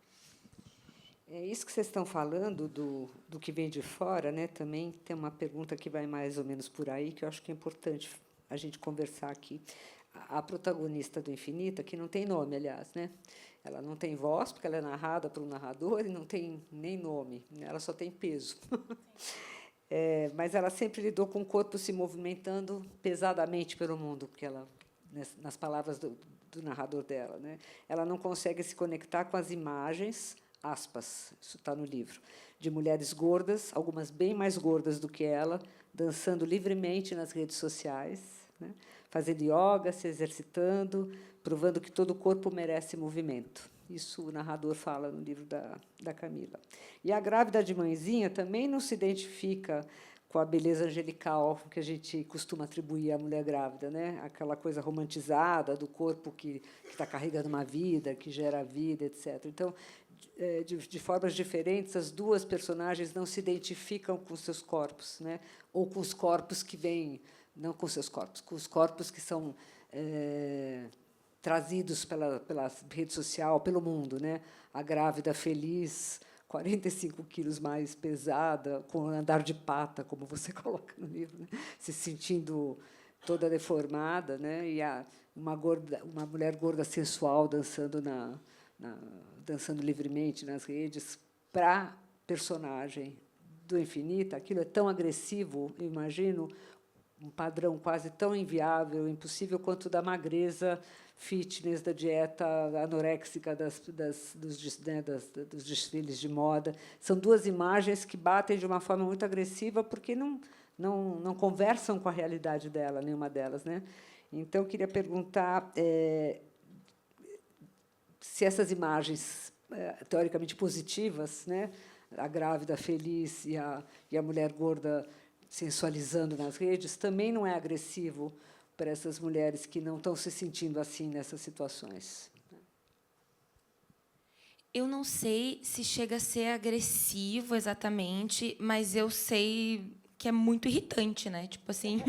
É isso que vocês estão falando do que vem de fora, né? Também tem uma pergunta que vai mais ou menos por aí, que eu acho que é importante a gente conversar aqui. A protagonista do Infinita, que não tem nome, aliás, né? Ela não tem voz, porque ela é narrada por um narrador, e não tem nem nome, né? Ela só tem peso. Mas ela sempre lidou com o corpo se movimentando pesadamente pelo mundo, porque ela, nas palavras do narrador dela, né? Ela não consegue se conectar com as imagens, aspas, isso está no livro, de mulheres gordas, algumas bem mais gordas do que ela, dançando livremente nas redes sociais, né? Fazendo yoga, se exercitando, provando que todo o corpo merece movimento. Isso o narrador fala no livro da Camila. E a grávida de mãezinha também não se identifica com a beleza angelical que a gente costuma atribuir à mulher grávida, né? Aquela coisa romantizada do corpo que está carregando uma vida, que gera vida, etc. Então, de formas diferentes, as duas personagens não se identificam com seus corpos, né? Ou com os corpos que vêm, não com seus corpos, com os corpos que são trazidos pela rede social, pelo mundo, né? A grávida feliz, 45 quilos mais pesada, com andar de pata, como você coloca no livro, né? Se sentindo toda deformada, né? E uma mulher gorda sensual dançando dançando livremente nas redes. Para a personagem do Infinita, aquilo é tão agressivo, eu imagino, um padrão quase tão inviável, impossível quanto da magreza fitness, da dieta anoréxica dos desfiles de moda. São duas imagens que batem de uma forma muito agressiva porque não conversam com a realidade dela, nenhuma delas, né? Então, eu queria perguntar se essas imagens teoricamente positivas, né? A grávida feliz e a mulher gorda sensualizando nas redes, também não é agressivo para essas mulheres que não estão se sentindo assim nessas situações. Eu não sei se chega a ser agressivo exatamente, mas eu sei que é muito irritante, né? Tipo assim,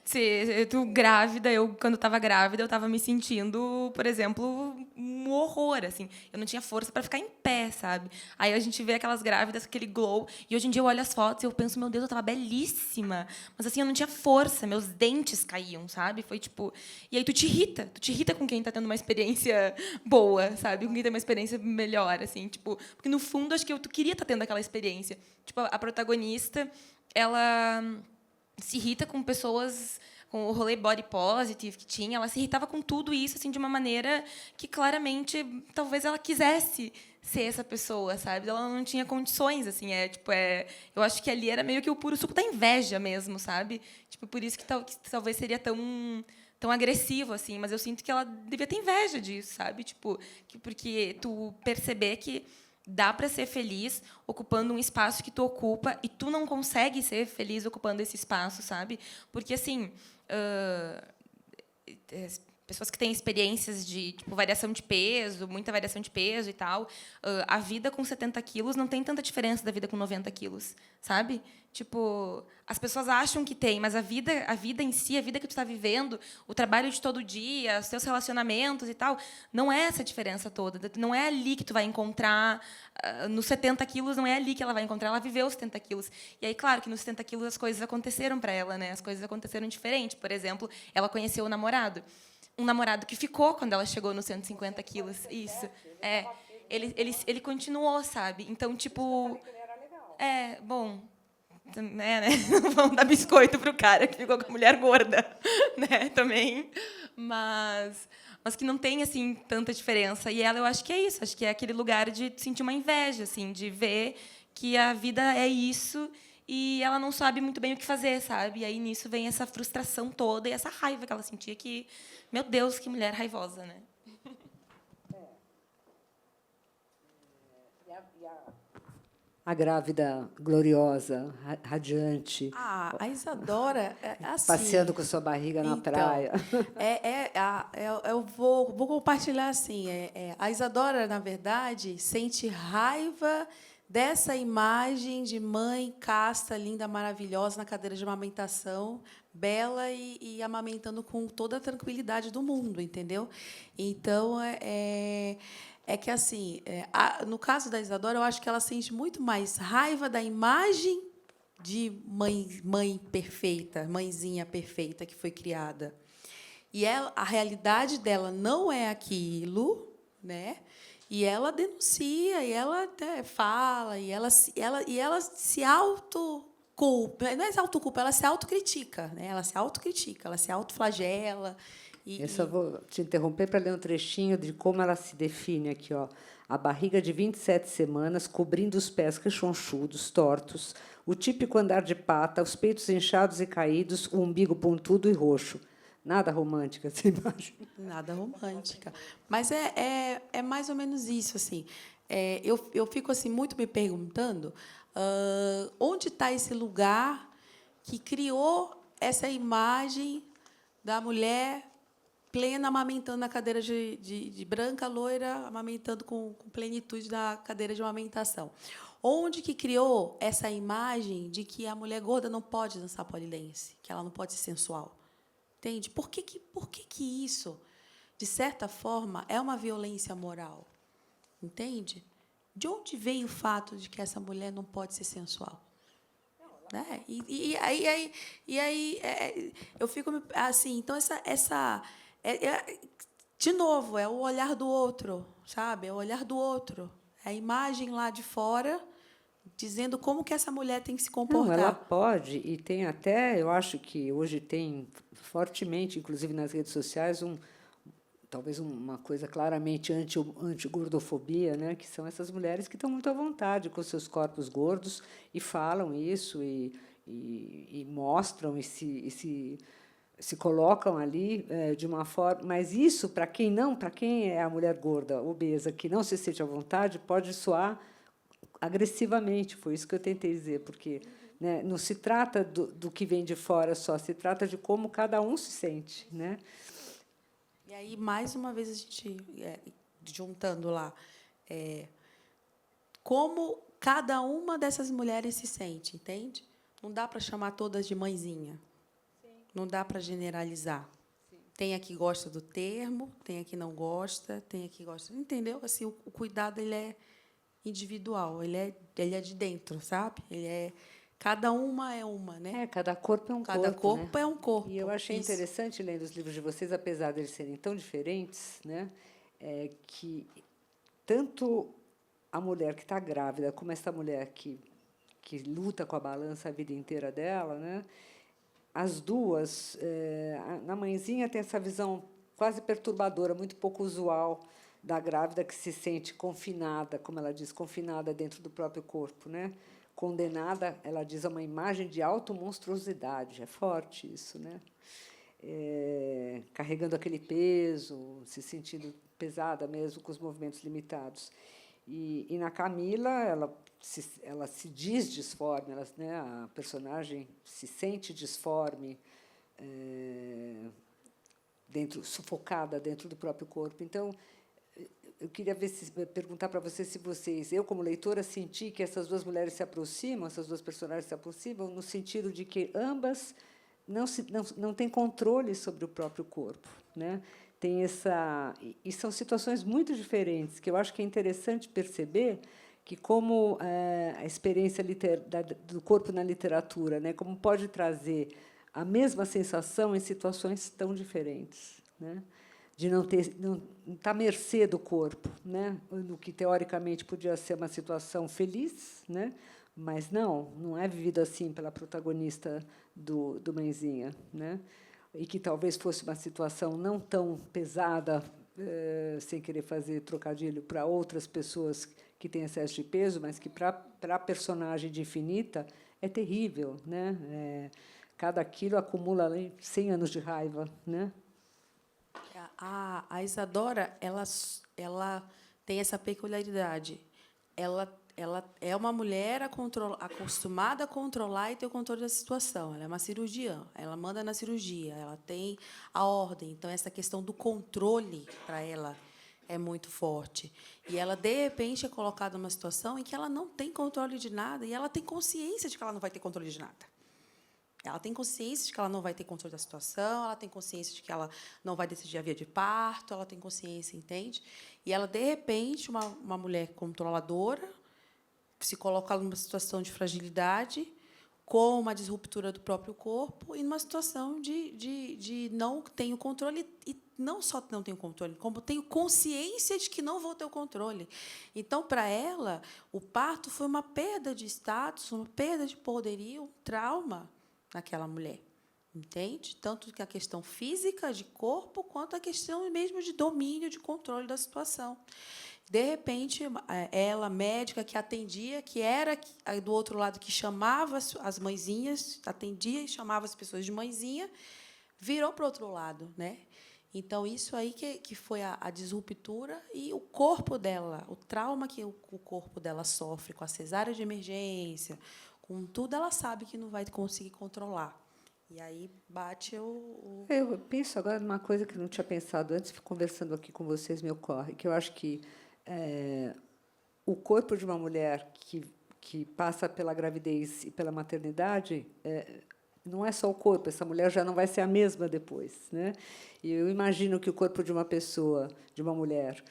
se tu grávida, quando estava grávida, eu estava me sentindo, por exemplo, um horror, assim. Eu não tinha força para ficar em pé, sabe? Aí a gente vê aquelas grávidas, aquele glow, e hoje em dia eu olho as fotos e eu penso, meu Deus, eu estava belíssima, mas assim, eu não tinha força, meus dentes caíam, sabe? Foi tipo, e aí tu te irrita com quem está tendo uma experiência boa, sabe? Com quem tem uma experiência melhor, assim, tipo, porque no fundo acho que tu queria estar tendo aquela experiência. Tipo, a protagonista, ela se irrita com pessoas, com o rolê body positive que tinha, ela se irritava com tudo isso assim de uma maneira que claramente talvez ela quisesse ser essa pessoa, sabe? Ela não tinha condições, assim, eu acho que ali era meio que o puro suco da inveja mesmo, sabe? Tipo, por isso que talvez seria tão agressivo, assim, mas eu sinto que ela devia ter inveja disso, sabe? Tipo, porque tu perceber que dá para ser feliz ocupando um espaço que tu ocupa e tu não consegue ser feliz ocupando esse espaço, sabe? Porque, assim, pessoas que têm experiências de variação de peso, muita variação de peso e tal, a vida com 70 quilos não tem tanta diferença da vida com 90 quilos, sabe? Tipo, as pessoas acham que tem, mas a vida em si, a vida que tu está vivendo, o trabalho de todo dia, os teus relacionamentos e tal, não é essa diferença toda. Não é ali que tu vai encontrar, nos 70 quilos, não é ali que ela vai encontrar, ela viveu os 70 quilos. E aí, claro, que nos 70 quilos as coisas aconteceram para ela, né? As coisas aconteceram diferente. Por exemplo, ela conheceu o namorado. Um namorado que ficou quando ela chegou nos 150 quilos. Isso. Ele continuou, sabe? Então, tipo... bom... né? Não vamos dar biscoito para o cara que ficou com a mulher gorda, né? Também, mas que não tem assim tanta diferença. E ela, eu acho que é isso, acho que é aquele lugar de sentir uma inveja, assim, de ver que a vida é isso e ela não sabe muito bem o que fazer, sabe? E aí nisso vem essa frustração toda e essa raiva que ela sentia que, meu Deus, que mulher raivosa, né? A grávida gloriosa, radiante. A Isadora, assim, passeando com sua barriga na praia. Eu vou compartilhar assim. A Isadora, na verdade, sente raiva dessa imagem de mãe casta, linda, maravilhosa, na cadeira de amamentação, bela e amamentando com toda a tranquilidade do mundo, entendeu? Então, que, assim, no caso da Isadora, eu acho que ela sente muito mais raiva da imagem de mãe perfeita, mãezinha perfeita que foi criada. E a realidade dela não é aquilo, né? E ela denuncia, e ela fala, e ela se autoculpa. Não é se autoculpa, ela se autocritica, né? Ela se autocritica, ela se autoflagela. Eu só vou te interromper para ler um trechinho de como ela se define aqui, ó. A barriga de 27 semanas, cobrindo os pés rechonchudos, tortos, o típico andar de pata, os peitos inchados e caídos, o umbigo pontudo e roxo. Nada romântica essa imagem. Nada romântica. Mas é mais ou menos isso. Assim. Eu fico assim, muito me perguntando onde está esse lugar que criou essa imagem da mulher plena amamentando na cadeira de branca, loira, amamentando com plenitude na cadeira de amamentação. Onde que criou essa imagem de que a mulher gorda não pode dançar polidense, que ela não pode ser sensual? Entende? Por que isso, de certa forma, é uma violência moral? Entende? De onde veio o fato de que essa mulher não pode ser sensual? Né? E aí eu fico assim. Então de novo, é o olhar do outro, sabe? É o olhar do outro, é a imagem lá de fora dizendo como que essa mulher tem que se comportar. Não, ela pode, e tem até, eu acho que hoje tem fortemente, inclusive nas redes sociais, talvez uma coisa claramente anti-gordofobia, né? Que são essas mulheres que estão muito à vontade com seus corpos gordos e falam isso e mostram e se colocam ali de uma forma, mas isso para quem é a mulher gorda, obesa, que não se sente à vontade, pode soar agressivamente. Foi isso que eu tentei dizer, porque, né, não se trata do que vem de fora só, se trata de como cada um se sente, né? E aí, mais uma vez, a gente juntando lá como cada uma dessas mulheres se sente, entende? Não dá para chamar todas de mãezinha. Não dá para generalizar. Sim. Tem a que gosta do termo, tem a que não gosta, tem a que gosta. Entendeu? Assim, o cuidado ele é individual, ele é de dentro, sabe? Cada uma é uma, né? Cada corpo é um corpo. Cada corpo, né? É um corpo. E eu achei interessante, lendo os livros de vocês, apesar de eles serem tão diferentes, né, que tanto a mulher que está grávida como essa mulher que luta com a balança a vida inteira dela, né? As duas, na mãezinha tem essa visão quase perturbadora, muito pouco usual, da grávida que se sente confinada, como ela diz, confinada dentro do próprio corpo, né? Condenada, ela diz, a uma imagem de automonstruosidade. É forte isso, né? Carregando aquele peso, se sentindo pesada mesmo, com os movimentos limitados. E na Camila, ela se diz disforme, né? A personagem se sente disforme, sufocada dentro do próprio corpo. Então, eu queria perguntar para vocês, eu, como leitora, senti que essas duas mulheres se aproximam, essas duas personagens se aproximam, no sentido de que ambas não têm controle sobre o próprio corpo, né? E são situações muito diferentes, que eu acho que é interessante perceber que como a experiência do corpo na literatura, né, como pode trazer a mesma sensação em situações tão diferentes, né? De não estar à mercê do corpo, né? No que teoricamente podia ser uma situação feliz, né? Mas não é vivido assim pela protagonista do Mãezinha, né? E que talvez fosse uma situação não tão pesada, sem querer fazer trocadilho, para outras pessoas que têm excesso de peso, mas que para a personagem de Infinita é terrível, né? Cada quilo acumula ali 100 anos de raiva, né? A Isadora, ela tem essa peculiaridade. Ela é uma mulher acostumada a controlar e ter o controle da situação. Ela é uma cirurgiã, ela manda na cirurgia, ela tem a ordem. Então, essa questão do controle, para ela, é muito forte. E ela, de repente, é colocada numa situação em que ela não tem controle de nada e ela tem consciência de que ela não vai ter controle de nada. Ela tem consciência de que ela não vai ter controle da situação, ela tem consciência de que ela não vai decidir a via de parto, ela tem consciência, entende? E ela, de repente, uma mulher controladora, se coloca numa situação de fragilidade, com uma disruptura do próprio corpo e numa situação de não tenho controle, e não só não tenho controle, como tenho consciência de que não vou ter o controle. Então, para ela, o parto foi uma perda de status, uma perda de poderio, um trauma naquela mulher. Entende? Tanto que a questão física, de corpo, quanto a questão mesmo de domínio, de controle da situação. De repente, ela, médica que atendia, que era do outro lado, que chamava as mãezinhas, atendia e chamava as pessoas de mãezinha, virou para o outro lado, né? Então, isso aí que foi a disruptura e o corpo dela, o trauma que o corpo dela sofre com a cesárea de emergência, com tudo, ela sabe que não vai conseguir controlar. E aí bate o... Eu penso agora numa coisa que eu não tinha pensado antes, conversando aqui com vocês, me ocorre, que eu acho que o corpo de uma mulher que passa pela gravidez e pela maternidade não é só o corpo, essa mulher já não vai ser a mesma depois, né? E eu imagino que o corpo de uma pessoa, de uma mulher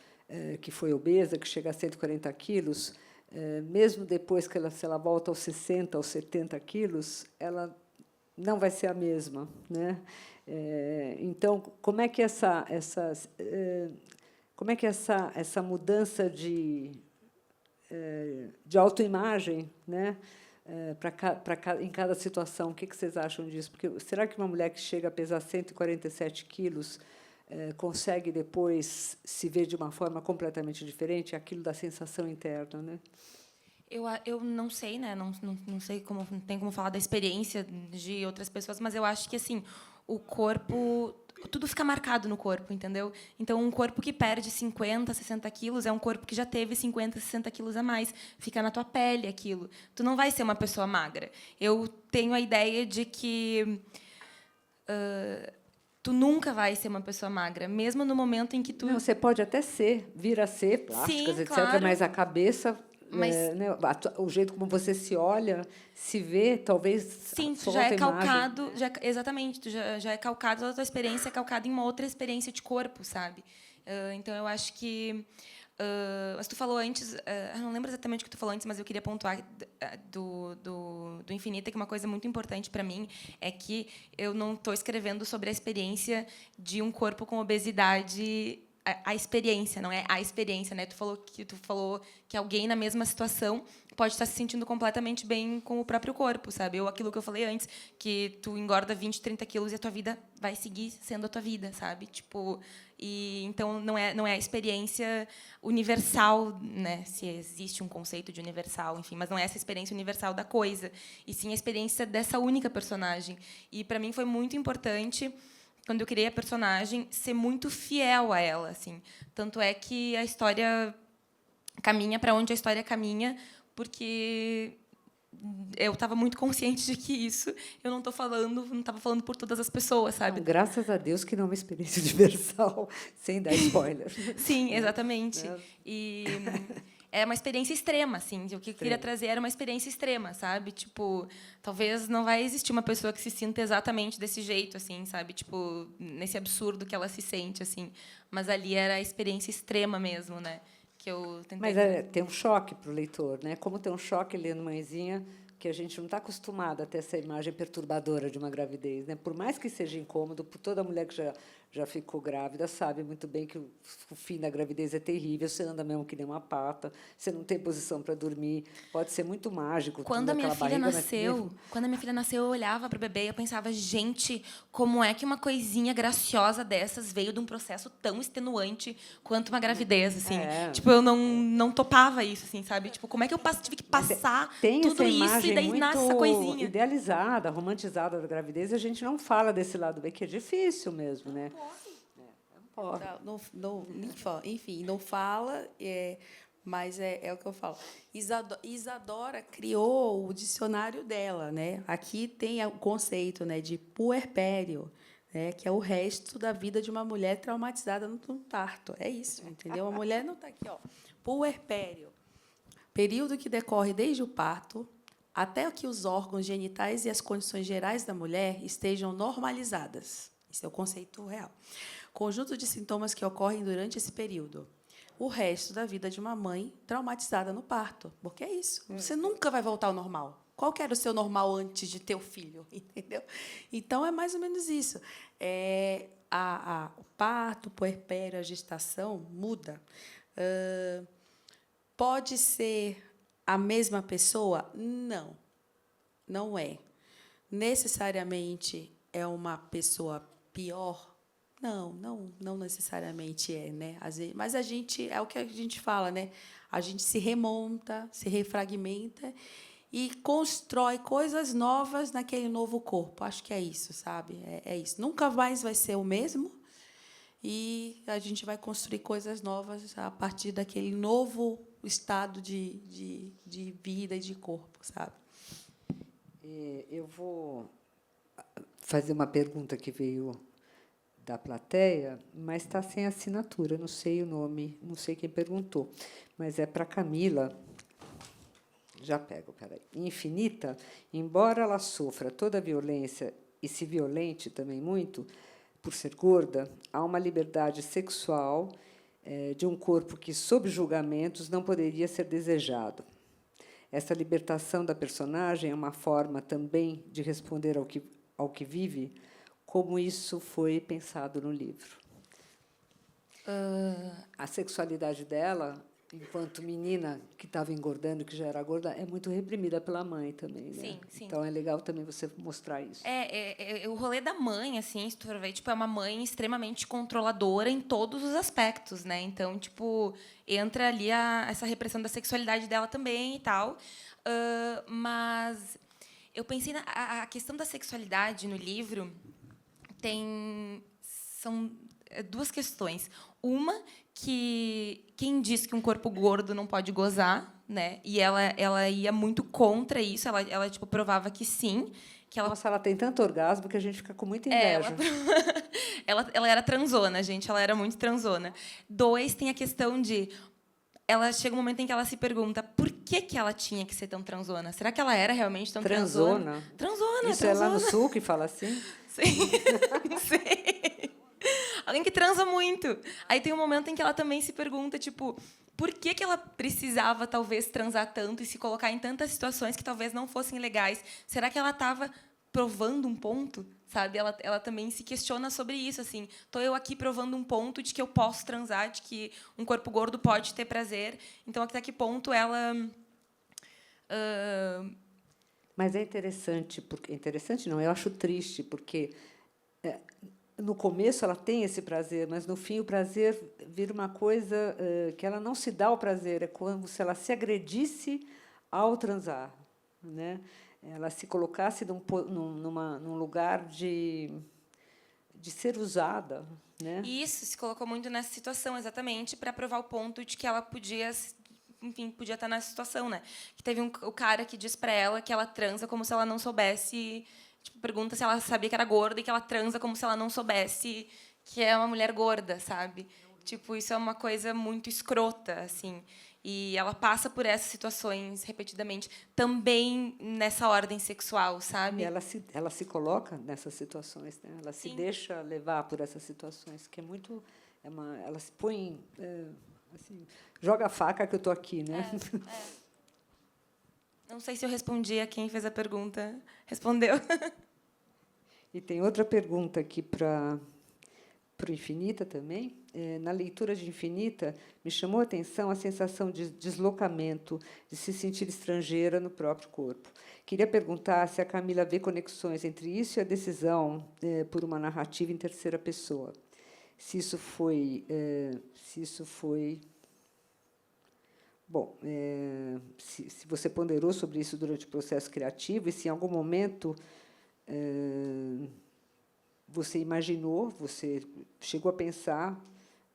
que foi obesa, que chega a 140 quilos, mesmo depois que se ela volta aos 60, aos 70 quilos, ela não vai ser a mesma, né? Então, como é que essa mudança de autoimagem, né, em cada situação, o que vocês acham disso? Porque será que uma mulher que chega a pesar 147 quilos consegue depois se ver de uma forma completamente diferente? Aquilo da sensação interna, né? Eu não sei, né? Não sei como, não tem como falar da experiência de outras pessoas, mas eu acho que assim o corpo, tudo fica marcado no corpo, entendeu? Então, um corpo que perde 50, 60 quilos é um corpo que já teve 50, 60 quilos a mais. Fica na tua pele aquilo. Tu não vai ser uma pessoa magra. Eu tenho a ideia de que tu nunca vai ser uma pessoa magra, mesmo no momento em que tu... Não, você pode até vir a ser, plásticas, sim, etc., claro. Mas a cabeça... Mas, né, o jeito como você se olha, se vê, talvez... Sim, tu já é calcado... Exatamente, tu já é calcado, a tua experiência é calcada em uma outra experiência de corpo, sabe? Então, eu acho que... Mas tu falou antes... eu não lembro exatamente o que tu falou antes, mas eu queria pontuar do Infinita, que uma coisa muito importante para mim é que eu não estou escrevendo sobre a experiência de um corpo com obesidade... A experiência, não é a experiência, né? Tu falou que alguém na mesma situação pode estar se sentindo completamente bem com o próprio corpo, sabe? Ou aquilo que eu falei antes, que tu engorda 20, 30 quilos e a tua vida vai seguir sendo a tua vida, sabe? Tipo, e então não é a experiência universal, né? Se existe um conceito de universal, enfim, mas não é essa experiência universal da coisa, e sim a experiência dessa única personagem. E para mim foi muito importante, quando eu criei a personagem, ser muito fiel a ela, assim. Tanto é que a história caminha para onde a história caminha, porque eu estava muito consciente de que isso eu não estava falando por todas as pessoas, sabe? Não, graças a Deus que não é uma experiência universal, sem dar spoiler. Sim, exatamente. E é uma experiência extrema, assim. O que eu queria trazer era uma experiência extrema, sabe? Tipo, talvez não vai existir uma pessoa que se sinta exatamente desse jeito, assim, sabe? Tipo, nesse absurdo que ela se sente, assim. Mas ali era a experiência extrema mesmo, né? Que eu tentei. Mas tem um choque para o leitor, né? Como tem um choque lendo Mãezinha, que a gente não está acostumado a ter essa imagem perturbadora de uma gravidez, né? Por mais que seja incômodo, por toda mulher que já ficou grávida sabe muito bem que o fim da gravidez é terrível. Você anda mesmo que nem uma pata, você não tem posição para dormir, pode ser muito mágico. Quando a minha filha nasceu, eu olhava para o bebê e eu pensava, gente, como é que uma coisinha graciosa dessas veio de um processo tão extenuante quanto uma gravidez, assim? Tipo, eu não topava isso, assim, sabe? Tipo, como é que eu tive que passar tudo isso e daí nasce essa coisinha? Idealizada, romantizada da gravidez, e a gente não fala desse lado bem, que é difícil mesmo, né? Enfim, não fala, mas é o que eu falo. Isadora criou o dicionário dela, né? Aqui tem o conceito, né, de puerpério, né, que é o resto da vida de uma mulher traumatizada no parto. É isso, entendeu? A mulher não está aqui, ó. Puerpério, período que decorre desde o parto até que os órgãos genitais e as condições gerais da mulher estejam normalizadas. Esse é o conceito real. Conjunto de sintomas que ocorrem durante esse período. O resto da vida de uma mãe traumatizada no parto. Porque é isso. Você nunca vai voltar ao normal. Qual que era o seu normal antes de ter o filho? Entendeu? Então, é mais ou menos isso. O parto, o puerpério, a gestação muda. Pode ser a mesma pessoa? Não, não é. Necessariamente é uma pessoa pior? Não necessariamente é, né? Mas a gente é o que a gente fala, né? A gente se remonta, se refragmenta e constrói coisas novas naquele novo corpo. Acho que é isso, sabe? É isso. Nunca mais vai ser o mesmo e a gente vai construir coisas novas a partir daquele novo estado de vida e de corpo, sabe? Eu vou fazer uma pergunta que veio da plateia, mas está sem assinatura, não sei o nome, não sei quem perguntou, mas é para Camila. Já pego, peraí. Infinita, embora ela sofra toda a violência e se violente também muito por ser gorda, há uma liberdade sexual de um corpo que, sob julgamentos, não poderia ser desejado. Essa libertação da personagem é uma forma também de responder ao que vive. Como isso foi pensado no livro? A sexualidade dela, enquanto menina que estava engordando, que já era gorda, é muito reprimida pela mãe também, né? Sim, sim. Então é legal também você mostrar isso. O rolê da mãe, assim, se tu for ver, tipo, é uma mãe extremamente controladora em todos os aspectos, né? Então, tipo, entra ali essa repressão da sexualidade dela também e tal. Mas eu pensei a questão da sexualidade no livro são duas questões. Uma, que quem diz que um corpo gordo não pode gozar, né? E ela ia muito contra isso. Ela tipo, provava que sim. Que Nossa, ela tem tanto orgasmo que a gente fica com muita inveja. Ela era transona, gente. Ela era muito transona. 2, tem a questão de... Ela chega um momento em que ela se pergunta por que ela tinha que ser tão transona. Será que ela era realmente tão transona? Transona. Isso é lá no Sul que fala assim? Sim. Não sei. Alguém que transa muito. Aí tem um momento em que ela também se pergunta, tipo, por que ela precisava, talvez, transar tanto e se colocar em tantas situações que talvez não fossem legais? Será que ela estava provando um ponto? Sabe? Ela também se questiona sobre isso. Assim, estou eu aqui provando um ponto de que eu posso transar, de que um corpo gordo pode ter prazer. Então, até que ponto ela... Mas é interessante, porque interessante não, eu acho triste, porque no começo ela tem esse prazer, mas no fim o prazer vira uma coisa que ela não se dá o prazer, é como se ela se agredisse ao transar, né? Ela se colocasse num lugar de ser usada, né? Isso, se colocou muito nessa situação, exatamente, para provar o ponto de que ela podia, enfim, podia estar nessa situação, né? Que teve o cara que diz para ela que ela transa como se ela não soubesse, tipo, pergunta se ela sabia que era gorda e que ela transa como se ela não soubesse que é uma mulher gorda, sabe? Tipo, isso é uma coisa muito escrota, assim. E ela passa por essas situações repetidamente, também nessa ordem sexual, sabe? Ela se coloca nessas situações, né? Ela se deixa levar por essas situações, que é muito... ela se põe... assim, joga a faca que eu estou aqui, né? Não sei se eu respondi a quem fez a pergunta. Respondeu. E tem outra pergunta aqui para o Infinita também. Na leitura de Infinita, me chamou a atenção a sensação de deslocamento, de se sentir estrangeira no próprio corpo. Queria perguntar se a Camila vê conexões entre isso e a decisão por uma narrativa em terceira pessoa. Se isso foi... Bom, se você ponderou sobre isso durante o processo criativo e se, em algum momento, você imaginou, você chegou a pensar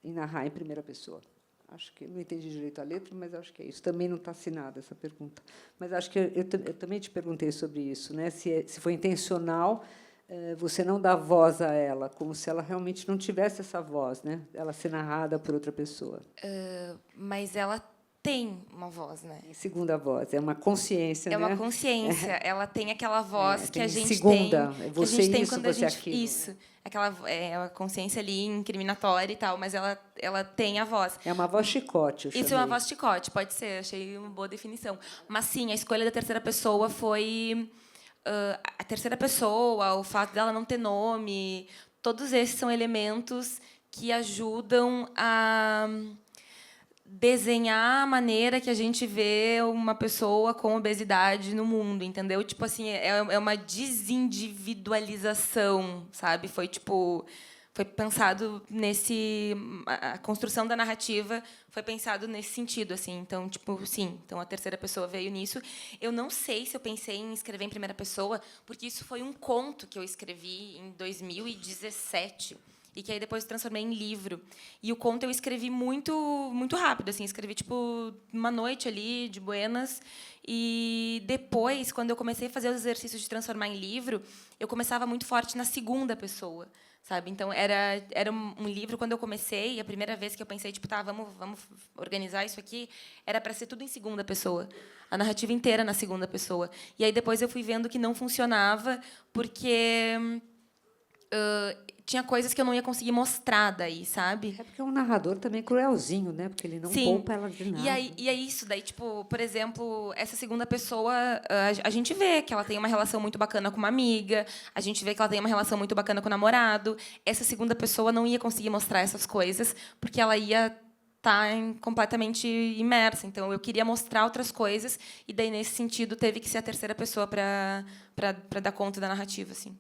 em narrar em primeira pessoa. Acho que não entendi direito a letra, mas acho que é isso. Também não está assinada essa pergunta. Mas acho que eu também te perguntei sobre isso, né? Se foi intencional você não dar voz a ela, como se ela realmente não tivesse essa voz, né? Ela ser narrada por outra pessoa. Mas ela tem uma voz, né? Em segunda voz, é uma consciência, É né? uma consciência. Ela tem aquela voz que a gente segunda, tem. você que a gente tem isso, quando a você gente. aquilo. Isso. Aquela a consciência ali incriminatória e tal, mas ela tem a voz. É uma voz chicote, eu Isso é chamei. uma voz chicote, pode ser, achei uma boa definição. Mas sim, a escolha da terceira pessoa foi a terceira pessoa, o fato dela não ter nome, todos esses são elementos que ajudam a desenhar a maneira que a gente vê uma pessoa com obesidade no mundo, entendeu? Tipo assim, é uma desindividualização, sabe? Foi pensado nesse a construção da narrativa foi pensado nesse sentido, assim. Então, tipo, sim, então a terceira pessoa veio nisso. Eu não sei se eu pensei em escrever em primeira pessoa, porque isso foi um conto que eu escrevi em 2017. E que aí depois eu transformei em livro. E o conto eu escrevi muito muito rápido, assim, escrevi tipo uma noite ali de buenas. E depois, quando eu comecei a fazer os exercícios de transformar em livro, eu começava muito forte na segunda pessoa, sabe? Então era um livro quando eu comecei, a primeira vez que eu pensei tipo, tá, vamos organizar isso aqui, era para ser tudo em segunda pessoa. A narrativa inteira na segunda pessoa. E aí depois eu fui vendo que não funcionava, porque tinha coisas que eu não ia conseguir mostrar daí, sabe? É porque é um narrador também cruelzinho, né? Porque ele não poupa ela de nada. E é isso, daí, tipo, por exemplo, essa segunda pessoa, a gente vê que ela tem uma relação muito bacana com uma amiga, a gente vê que ela tem uma relação muito bacana com o namorado. Essa segunda pessoa não ia conseguir mostrar essas coisas, porque ela ia estar completamente imersa. Então, eu queria mostrar outras coisas, e daí, nesse sentido, teve que ser a terceira pessoa para dar conta da narrativa, assim.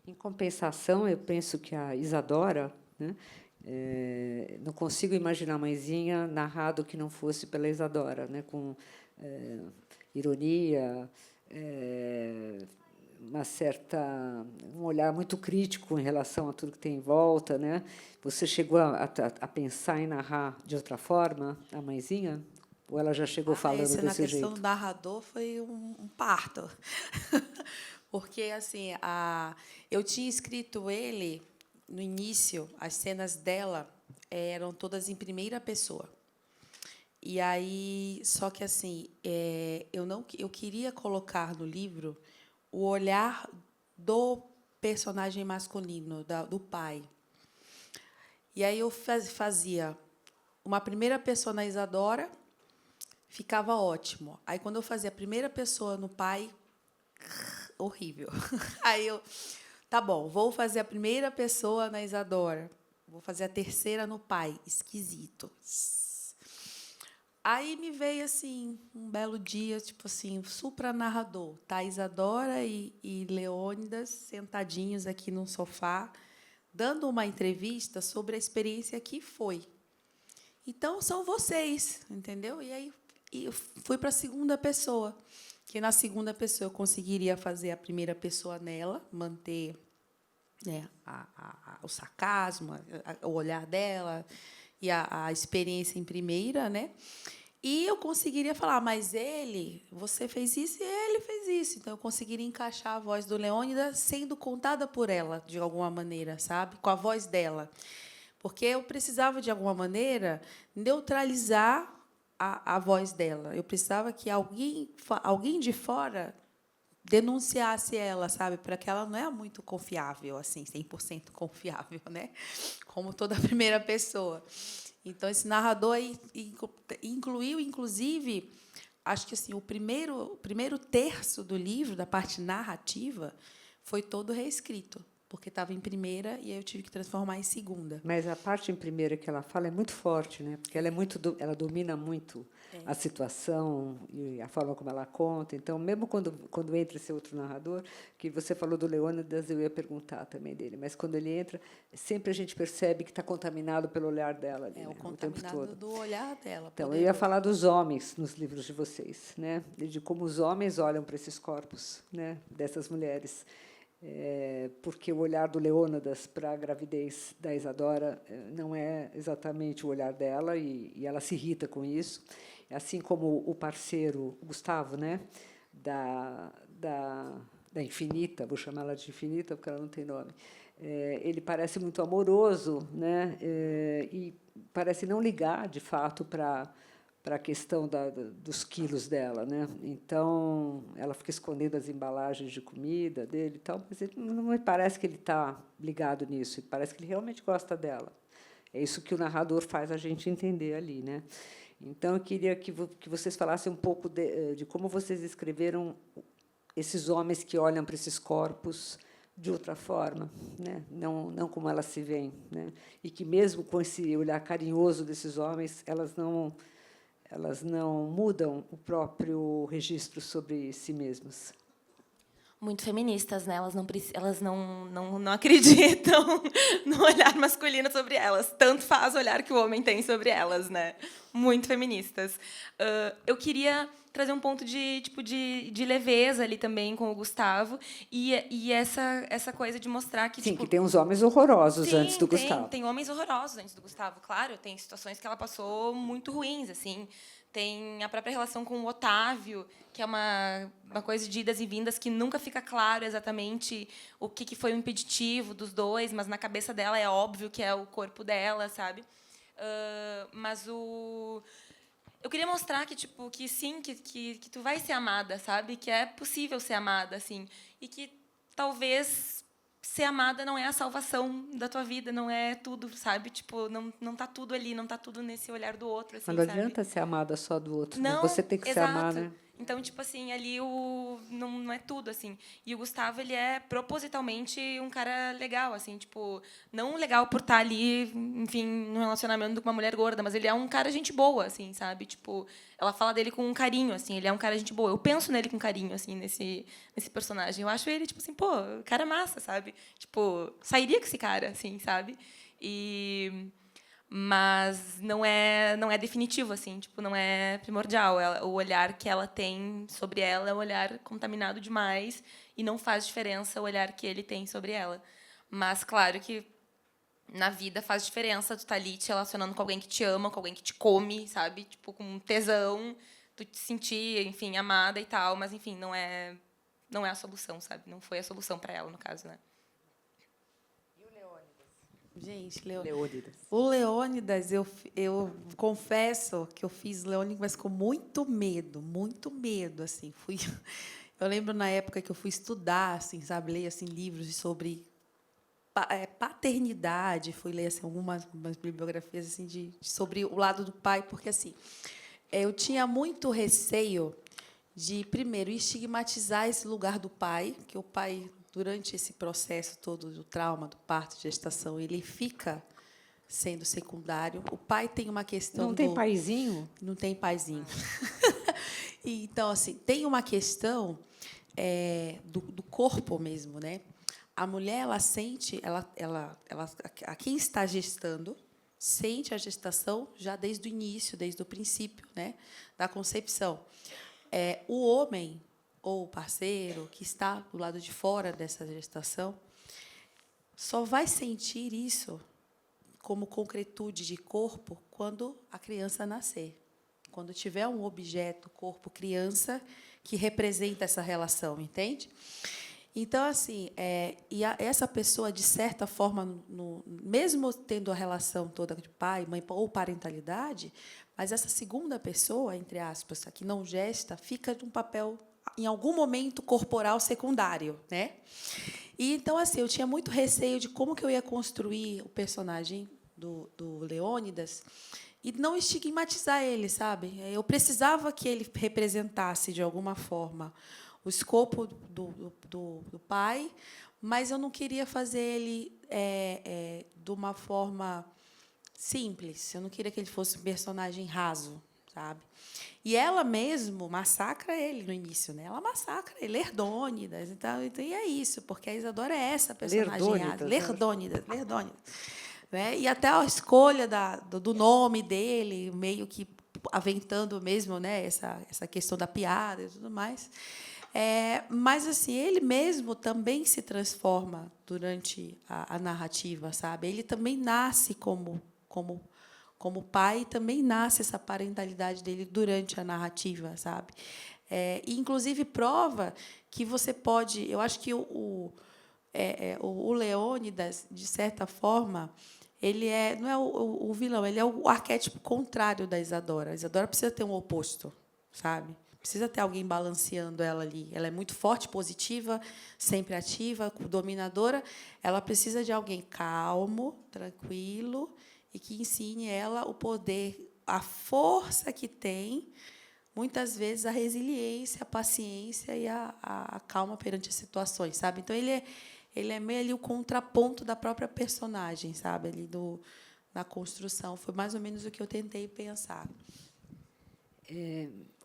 Em compensação, eu penso que a Isadora, né, não consigo imaginar a Mãezinha narrado que não fosse pela Isadora, né, com ironia, um olhar muito crítico em relação a tudo que tem em volta, né? Você chegou a pensar em narrar de outra forma a Mãezinha? Ou ela já chegou falando desse jeito? Na questão do narrador foi um parto. Porque, assim, eu tinha escrito ele, no início, as cenas dela eram todas em primeira pessoa. E aí, só que, assim, eu queria colocar no livro o olhar do personagem masculino, do pai. E aí eu fazia uma primeira pessoa na Isadora, ficava ótimo. Aí, quando eu fazia a primeira pessoa no pai, horrível. Aí tá bom, vou fazer a primeira pessoa na Isadora, vou fazer a terceira no pai, esquisito. Aí me veio assim um belo dia, tipo assim, supranarrador, tá Isadora e Leônidas sentadinhos aqui num sofá, dando uma entrevista sobre a experiência que foi. Então são vocês, entendeu? E aí eu fui para a segunda pessoa. Que na segunda pessoa eu conseguiria fazer a primeira pessoa nela, manter, né, o sarcasmo, o olhar dela e a experiência em primeira, né? E eu conseguiria falar, mas você fez isso e ele fez isso. Então eu conseguiria encaixar a voz do Leônidas sendo contada por ela de alguma maneira, sabe? Com a voz dela. Porque eu precisava de alguma maneira neutralizar a voz dela. Eu precisava que alguém de fora denunciasse ela, sabe? Para que ela não é muito confiável, assim, 100% confiável, né? Como toda primeira pessoa. Então, esse narrador aí incluiu, inclusive, acho que assim, o primeiro terço do livro, da parte narrativa, foi todo reescrito, porque estava em primeira e aí eu tive que transformar em segunda. Mas a parte em primeira que ela fala é muito forte, né? Porque ela domina muito a situação e a forma como ela conta. Então, mesmo quando entra esse outro narrador, que você falou do Leônidas, eu ia perguntar também dele, mas quando ele entra, sempre a gente percebe que está contaminado pelo olhar dela ali, o contaminado tempo todo. Do olhar dela. Então, eu ia falar dos homens nos livros de vocês, né? De como os homens olham para esses corpos, né? Dessas mulheres. Porque o olhar do Leônidas para a gravidez da Isadora não é exatamente o olhar dela, e ela se irrita com isso, assim como o parceiro Gustavo, né, da Infinita, vou chamá-la de Infinita porque ela não tem nome, ele parece muito amoroso, né, e parece não ligar de fato para para a questão dos quilos dela, né? Então, ela fica escondendo as embalagens de comida dele e tal, mas ele, não me parece que ele está ligado nisso, parece que ele realmente gosta dela. É isso que o narrador faz a gente entender ali, né? Então, eu queria que vocês falassem um pouco de como vocês escreveram esses homens que olham para esses corpos de outra forma, né? Não como elas se veem, né? E que, mesmo com esse olhar carinhoso desses homens, elas não mudam o próprio registro sobre si mesmas. Muito feministas, né? Elas não acreditam no olhar masculino sobre elas. Tanto faz o olhar que o homem tem sobre elas, né? Muito feministas. Eu queria trazer um ponto de leveza ali também com o Gustavo e essa coisa de mostrar que... Sim, que tem uns homens horrorosos antes do Gustavo. Tem homens horrorosos antes do Gustavo, claro. Tem situações que ela passou muito ruins, assim. Tem a própria relação com o Otávio, que é uma coisa de idas e vindas que nunca fica claro exatamente o que foi o impeditivo dos dois, mas na cabeça dela é óbvio que é o corpo dela, sabe? Mas eu queria mostrar que sim, que tu vai ser amada, sabe? Que é possível ser amada, assim, e que talvez ser amada não é a salvação da tua vida, não é tudo, sabe? Tipo, não tá tudo ali, não tá tudo nesse olhar do outro, assim, Mas não sabe? adianta ser amada só do outro, Não, né? Você tem que exato. ser amada, né? Então, tipo assim, ali não é tudo, assim. E o Gustavo, ele é propositalmente um cara legal, assim, tipo, não legal por estar ali, enfim, num relacionamento com uma mulher gorda, mas ele é um cara gente boa, assim, sabe? Tipo, ela fala dele com um carinho, assim, ele é um cara gente boa. Eu penso nele com carinho, assim, nesse personagem. Eu acho ele, tipo assim, pô, cara massa, sabe? Tipo, sairia com esse cara, assim, sabe? Mas não é definitivo, assim, tipo, não é primordial. O olhar que ela tem sobre ela é um olhar contaminado demais e não faz diferença o olhar que ele tem sobre ela. Mas, claro que na vida faz diferença tu estar ali te relacionando com alguém que te ama, com alguém que te come, sabe? Tipo, com tesão, tu te sentir, enfim, amada e tal, mas, enfim, não é a solução, sabe? Não foi a solução para ela, no caso, né? Gente, Leônidas. o Leônidas, eu confesso que eu fiz Leônidas, mas com muito medo, assim. Eu lembro na época que eu fui estudar, assim, sabe, ler assim livros sobre paternidade, fui ler assim algumas bibliografias assim sobre o lado do pai, porque assim, eu tinha muito receio de primeiro estigmatizar esse lugar do pai, que o pai, durante esse processo todo do trauma, do parto, de gestação, ele fica sendo secundário. O pai tem uma questão... Não tem paizinho? Não tem paizinho. Então, assim, tem uma questão do corpo mesmo, né? A mulher, ela sente... a quem está gestando sente a gestação já desde o início, desde o princípio, né, da concepção. O homem ou o parceiro que está do lado de fora dessa gestação só vai sentir isso como concretude de corpo quando a criança nascer, quando tiver um objeto, corpo, criança, que representa essa relação, entende? Então, assim, essa pessoa, de certa forma, mesmo tendo a relação toda de pai, mãe ou parentalidade, mas essa segunda pessoa, entre aspas, que não gesta, fica de um papel, em algum momento, corporal secundário, né? E então, assim, eu tinha muito receio de como que eu ia construir o personagem do Leônidas e não estigmatizar ele, sabe? Eu precisava que ele representasse, de alguma forma, o escopo do pai, mas eu não queria fazer ele de uma forma simples. Eu não queria que ele fosse um personagem raso, sabe? E ela mesmo massacra ele no início, né? Ela massacra ele, Lerdônidas. Então, e é isso, porque a Isadora é essa personagem rasa. Lerdônidas. Né? E até a escolha do nome dele, meio que aventando mesmo, né, essa questão da piada e tudo mais. Mas assim, ele mesmo também se transforma durante a narrativa, sabe? Ele também nasce como pai, e também nasce essa parentalidade dele durante a narrativa, sabe? E, inclusive, prova que você pode... Eu acho que o Leônidas, de certa forma, ele não é o vilão, ele é o arquétipo contrário da Isadora. A Isadora precisa ter um oposto, sabe? Precisa ter alguém balanceando ela ali. Ela é muito forte, positiva, sempre ativa, dominadora. Ela precisa de alguém calmo, tranquilo, e que ensine ela o poder, a força que tem, muitas vezes a resiliência, a paciência e a calma perante as situações, sabe? Então, ele é meio ali o contraponto da própria personagem, sabe? Ali na construção. Foi mais ou menos o que eu tentei pensar.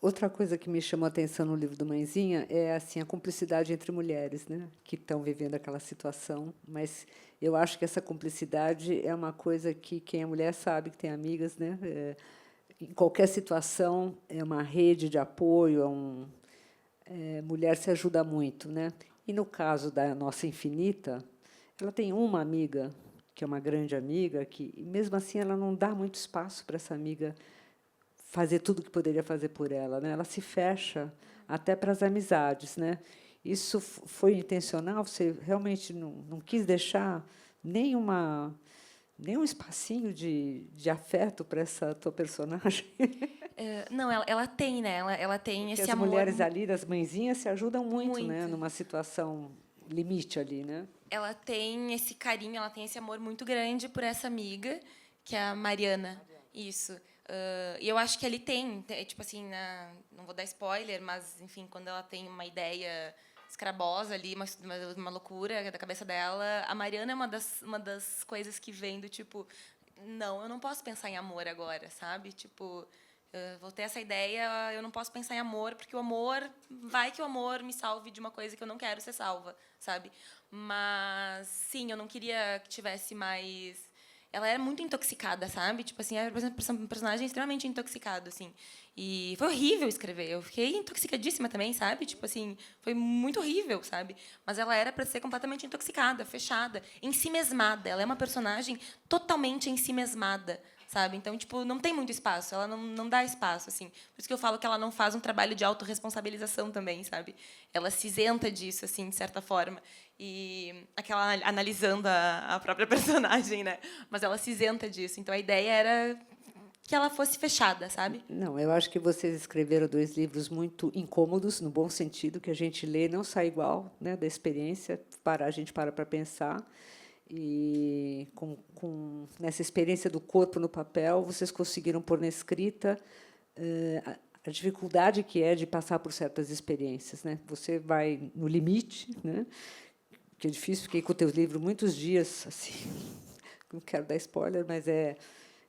Outra coisa que me chamou a atenção no livro do Mãezinha é assim a cumplicidade entre mulheres, né, que estão vivendo aquela situação. Mas eu acho que essa cumplicidade é uma coisa que quem é mulher sabe, que tem amigas, né? Em qualquer situação é uma rede de apoio, mulher se ajuda muito, né? E no caso da nossa Infinita, ela tem uma amiga que é uma grande amiga que, mesmo assim, ela não dá muito espaço para essa amiga fazer tudo o que poderia fazer por ela, né? Ela se fecha até para as amizades, né? Isso foi intencional? Você realmente não quis deixar nenhum espacinho de afeto para essa tua personagem? Não, ela tem, né? Ela tem Porque esse as amor. mulheres ali, das mãezinhas, se ajudam muito, né? Muito. Numa situação limite ali, né? Ela tem esse carinho, ela tem esse amor muito grande por essa amiga, que é a Mariana. Isso. E eu acho que ele tem, tipo assim, não vou dar spoiler, mas, enfim, quando ela tem uma ideia escrabosa ali, uma loucura da cabeça dela, a Mariana é uma das coisas que vem do tipo, não, eu não posso pensar em amor agora, sabe? Tipo, vou ter essa ideia, eu não posso pensar em amor, porque o amor, vai que o amor me salve de uma coisa que eu não quero ser salva, sabe? Mas, sim, eu não queria que tivesse mais... Ela era muito intoxicada, sabe? Tipo assim, era um personagem extremamente intoxicado, assim. E foi horrível escrever. Eu fiquei intoxicadíssima também, sabe? Tipo assim, foi muito horrível, sabe? Mas ela era para ser completamente intoxicada, fechada, ensimesmada. Ela é uma personagem totalmente ensimesmada, sabe? Então, tipo, não tem muito espaço. Ela não dá espaço, assim. Por isso que eu falo que ela não faz um trabalho de autorresponsabilização também, sabe? Ela se isenta disso, assim, de certa forma. E aquela analisando a própria personagem, né? Mas ela se isenta disso. Então, a ideia era que ela fosse fechada, sabe? Não, eu acho que vocês escreveram 2 livros muito incômodos, no bom sentido, que a gente lê não sai igual, né, da experiência, a gente para pensar. E nessa experiência do corpo no papel, vocês conseguiram pôr na escrita a dificuldade que é de passar por certas experiências, né? Você vai no limite, né? Que é difícil. Fiquei com o teu livro muitos dias, assim, não quero dar spoiler, mas é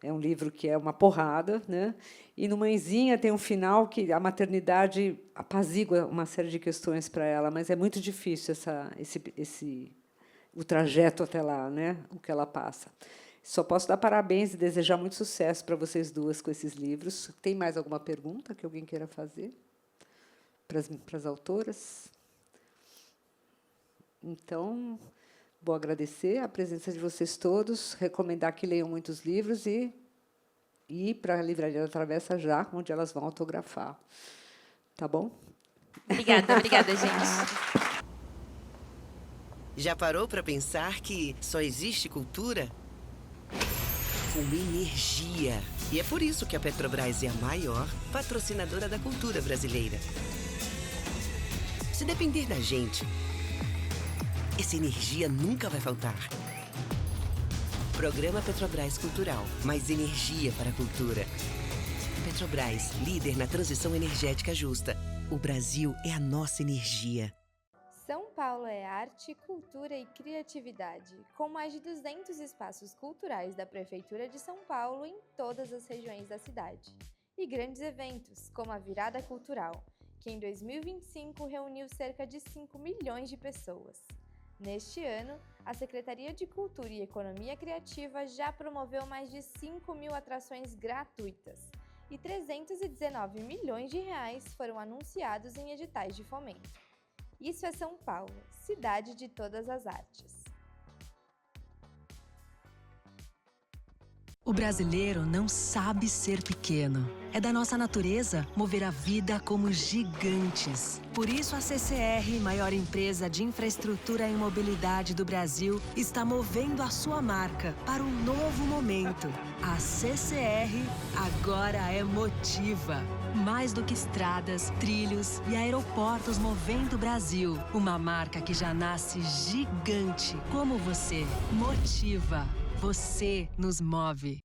um livro que é uma porrada, né? E no Mãezinha tem um final que a maternidade apazigua uma série de questões para ela, mas é muito difícil o trajeto até lá, né? O que ela passa. Só posso dar parabéns e desejar muito sucesso para vocês duas com esses livros. Tem mais alguma pergunta que alguém queira fazer para as autoras? Então, vou agradecer a presença de vocês todos, recomendar que leiam muitos livros e ir para a Livraria da Travessa já, onde elas vão autografar. Tá bom? Obrigada, gente. Já parou para pensar que só existe cultura com energia? E é por isso que a Petrobras é a maior patrocinadora da cultura brasileira. Se depender da gente, essa energia nunca vai faltar. Programa Petrobras Cultural. Mais energia para a cultura. Petrobras, líder na transição energética justa. O Brasil é a nossa energia. São Paulo é arte, cultura e criatividade, com mais de 200 espaços culturais da Prefeitura de São Paulo em todas as regiões da cidade. E grandes eventos, como a Virada Cultural, que em 2025 reuniu cerca de 5 milhões de pessoas. Neste ano, a Secretaria de Cultura e Economia Criativa já promoveu mais de 5.000 atrações gratuitas e 319 milhões de reais foram anunciados em editais de fomento. Isso é São Paulo, cidade de todas as artes. O brasileiro não sabe ser pequeno. É da nossa natureza mover a vida como gigantes. Por isso, a CCR, maior empresa de infraestrutura e mobilidade do Brasil, está movendo a sua marca para um novo momento. A CCR agora é Motiva. Mais do que estradas, trilhos e aeroportos movendo o Brasil. Uma marca que já nasce gigante, como você. Motiva. Você nos move.